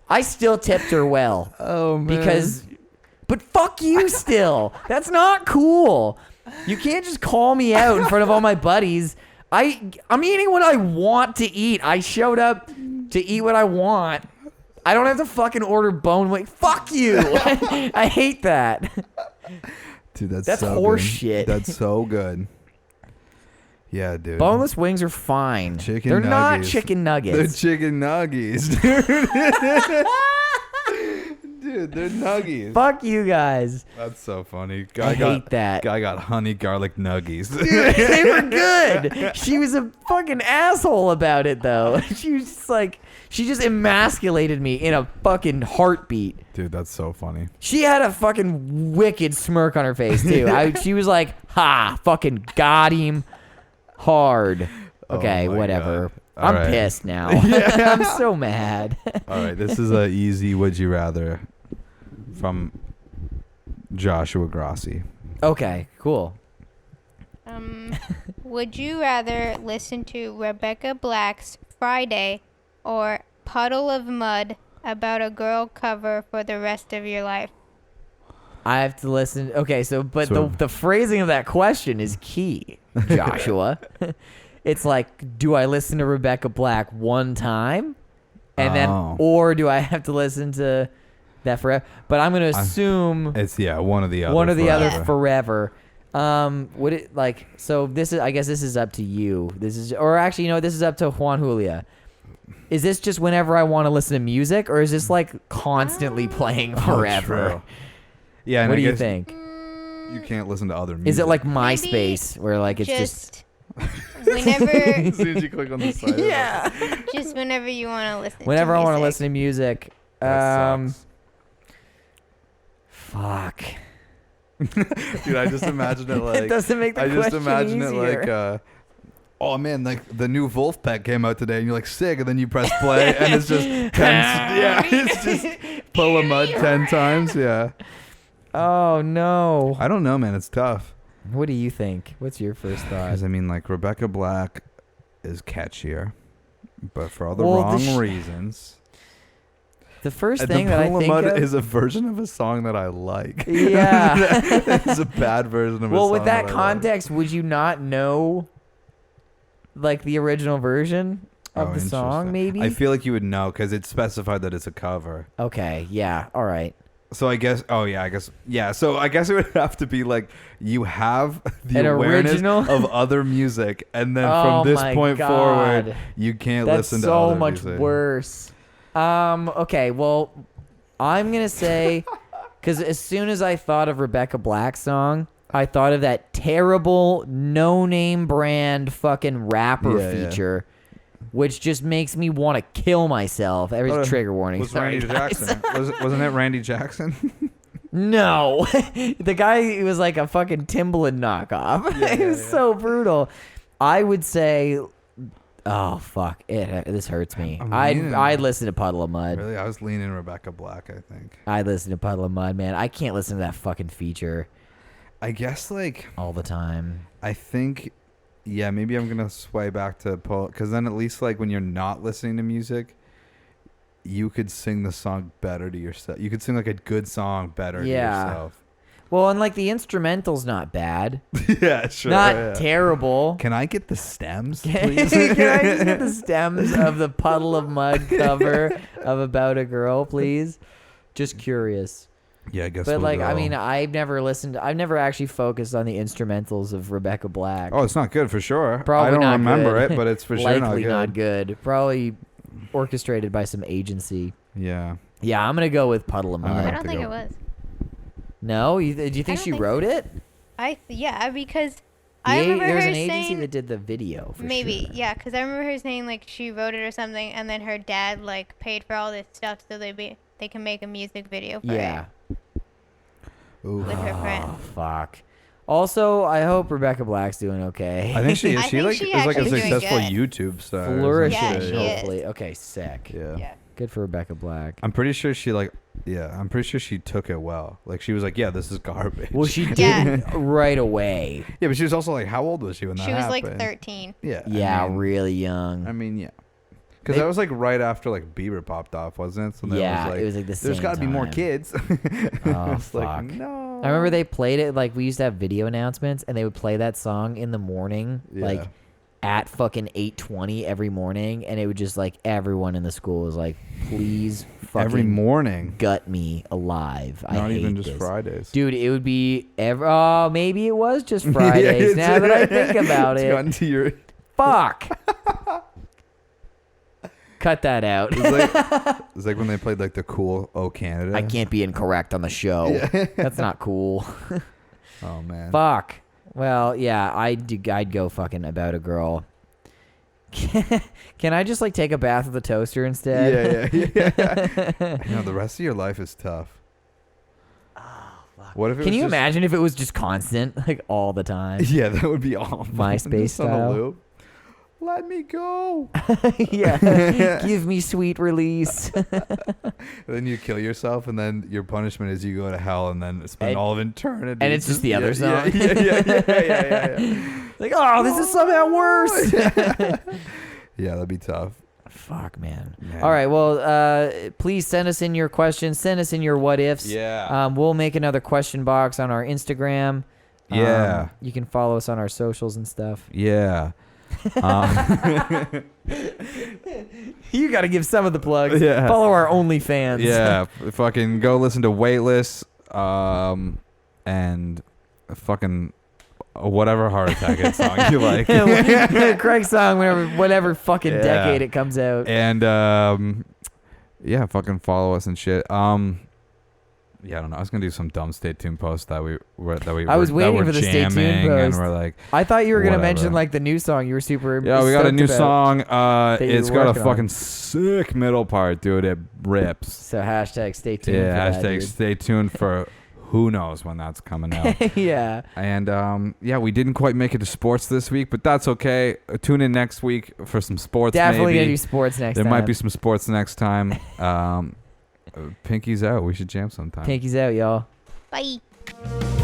I still tipped her well. Oh man. But fuck you still. That's not cool. You can't just call me out in front of all my buddies. I'm eating what I want to eat. I showed up to eat what I want. I don't have to fucking order bone wing. Fuck you. I hate that. Dude, That's so horse good. shit. That's so good. Yeah, dude. Boneless wings are fine. Chicken They're not nuggies. chicken They're nuggets. chicken nuggies, dude. Dude, they're nuggies. Fuck you guys. That's so funny. I hate that. Guy got honey garlic nuggies. They were good. She was a fucking asshole about it, though. She was just like, she just emasculated me in a fucking heartbeat. Dude, that's so funny. She had a fucking wicked smirk on her face, too. She was like, ha, fucking got him hard. Okay, Oh my whatever. God. All I'm right. pissed now. I'm so mad. All right, this is a easy would you rather from Joshua Grassi. Okay, cool. Would you rather listen to Rebecca Black's Friday or Puddle of Mud about a girl cover for the rest of your life? I have to listen. Okay, but So- the phrasing of that question is key, Joshua. It's like, do I listen to Rebecca Black one time, and then, or do I have to listen to that forever? But I'm gonna assume It's one or the other. one or the other forever. forever. Would it like so? This is, I guess, this is up to you. This is, or actually, this is up to Juan Hoolia. Is this just whenever I want to listen to music, or is this like constantly playing forever? true. Yeah, and What I do you guess think? You can't listen to other music. Is it like Maybe MySpace, where like it's just whenever, as soon as you click on the site? yeah. just whenever you want to listen. Whenever to I want to music. listen to music. That sucks. Fuck. Dude, I just imagine it like It doesn't make the I just question imagine easier. it like oh man, like the new Wolfpack came out today and you're like sick, and then you press play and it's just 10 it's just pull a mud 10 times. Yeah. Oh no. I don't know, man, it's tough. What do you think? What's your first thought? Because I mean, like Rebecca Black is catchier, but for all the Well, wrong reasons. The first And thing the that I Pull a think Mud of, is a version of a song that I like. Yeah. It's a bad version of a song. well, with that I like. context, would you not know like the original version of the song? interesting. Maybe. I feel like you would know because it's specified that it's a cover. Okay. Yeah. All right. So I guess, So I guess it would have to be like you have the An awareness original? of other music, and then Oh from this my point God. forward, you can't That's listen to so other much music. worse. Okay, well, I'm gonna say, because as soon as I thought of Rebecca Black's song, I thought of that terrible no-name brand fucking rapper Yeah, yeah. feature, which just makes me want to kill myself. Every trigger warning. Was Sorry, Randy guys. Jackson? Wasn't it Randy Jackson? No, the guy was like a fucking Timbaland knockoff. It was so brutal. I would say, oh fuck, this hurts me. I'd listen to Puddle of Mud. Really, I was leaning Rebecca Black. I think. I'd listen to Puddle of Mud, man. I can't listen to that fucking feature I guess like all the time. I think, yeah, maybe I'm gonna sway back to Paul because then at least like when you're not listening to music, you could sing the song better to yourself. You could sing like a good song better to yourself. Well, and like the instrumental's not bad, Yeah, sure. not yeah. terrible. Can I get the stems, Can please? I just get the stems of the Puddle of Mud cover of About a Girl, please? Just curious. Yeah, I guess. But we'll like, I go. mean, I've never actually focused on the instrumentals of Rebecca Black. Oh, it's not good for sure. Probably I don't not remember good. it, but it's for sure Likely not good. Probably orchestrated by some agency. Yeah. Yeah, I'm gonna go with Puddle of I'm Mud. gonna I have don't to think go. it was. No, do you think don't she think wrote so. it? Yeah, because I remember There was her an agency saying that did the video. For maybe, sure. yeah, because I remember her saying like she wrote it or something, and then her dad like paid for all this stuff so they can make a music video for Yeah. it Ooh. with her friend. Oh fuck. Also, I hope Rebecca Black's doing okay. I think she is. I She think like she is like a actually doing successful good. YouTube star. or flourishing. Yeah, something. she is. Hopefully. Okay, sick. Yeah. Yeah. Good for Rebecca Black. I'm pretty sure she I'm pretty sure she took it well. Like she was like, yeah, this is garbage. Well, she did Yeah. right away. Yeah, but she was also like, how old was she when that She was happened? like 13. Yeah. Yeah, I mean, really young. I mean, yeah. Because They- that was like right after like Bieber popped off, wasn't it? So then Yeah, it it was like the there's same got to be more time. kids. Oh, It's like, fuck. no. I remember they played it, like, we used to have video announcements, and they would play that song in the morning, like, Yeah. at fucking 8:20 every morning, and it would just, like, everyone in the school was like, please fucking every morning. gut me alive. I Not hate even just this. Fridays. Dude, it would be oh, maybe it was just Fridays. Now that I think about It's it. gotten to your. Fuck. Cut that out. It's like when they played like the cool "Oh Canada." I can't be incorrect on the show. Yeah. That's not cool. Oh man. Fuck. Well, yeah, I'd go fucking About a Girl. Can I just like take a bath with a toaster instead? Yeah. No, the rest of your life is tough. What if it Can was you just- imagine if it was just constant, like all the time? Yeah, that would be awful. MySpace Just on a style. loop. Let me go. Yeah. Give me sweet release. Then you kill yourself, and then your punishment is you go to hell, and then spend And- all of eternity. and it's just the other yeah, song. Yeah. Like, oh, this is somehow worse. Yeah, that'd be tough. Fuck, man. Man. All right, well, please send us in your questions. Send us in your what ifs. Yeah. We'll make another question box on our Instagram. Yeah. You can follow us on our socials and stuff. Yeah. You got to give some of the plugs. Yeah. Follow our OnlyFans. Yeah. Fucking go listen to Weightless. And fucking whatever Heart Attack It song you like. Craig's song, whatever fucking Yeah. decade it comes out. And yeah, fucking follow us and shit. Yeah, I don't know. I was gonna do some dumb stay tuned post that we I was waiting for the stay tuned jamming, and post. we're like, I thought you were gonna whatever. mention like the new song. You were super. yeah, we got a stoked new about. song. you It's were got a working on. fucking sick middle part, dude. It rips. So hashtag stay tuned. Yeah, for that, hashtag stay tuned for who knows when that's coming out. dude. Yeah. And yeah, we didn't quite make it to sports this week, but that's okay. Tune in next week for some sports. Definitely maybe. gonna do sports next There time. might be some sports next time. Pinky's out. We should jam sometime. Pinkies out, y'all. Bye.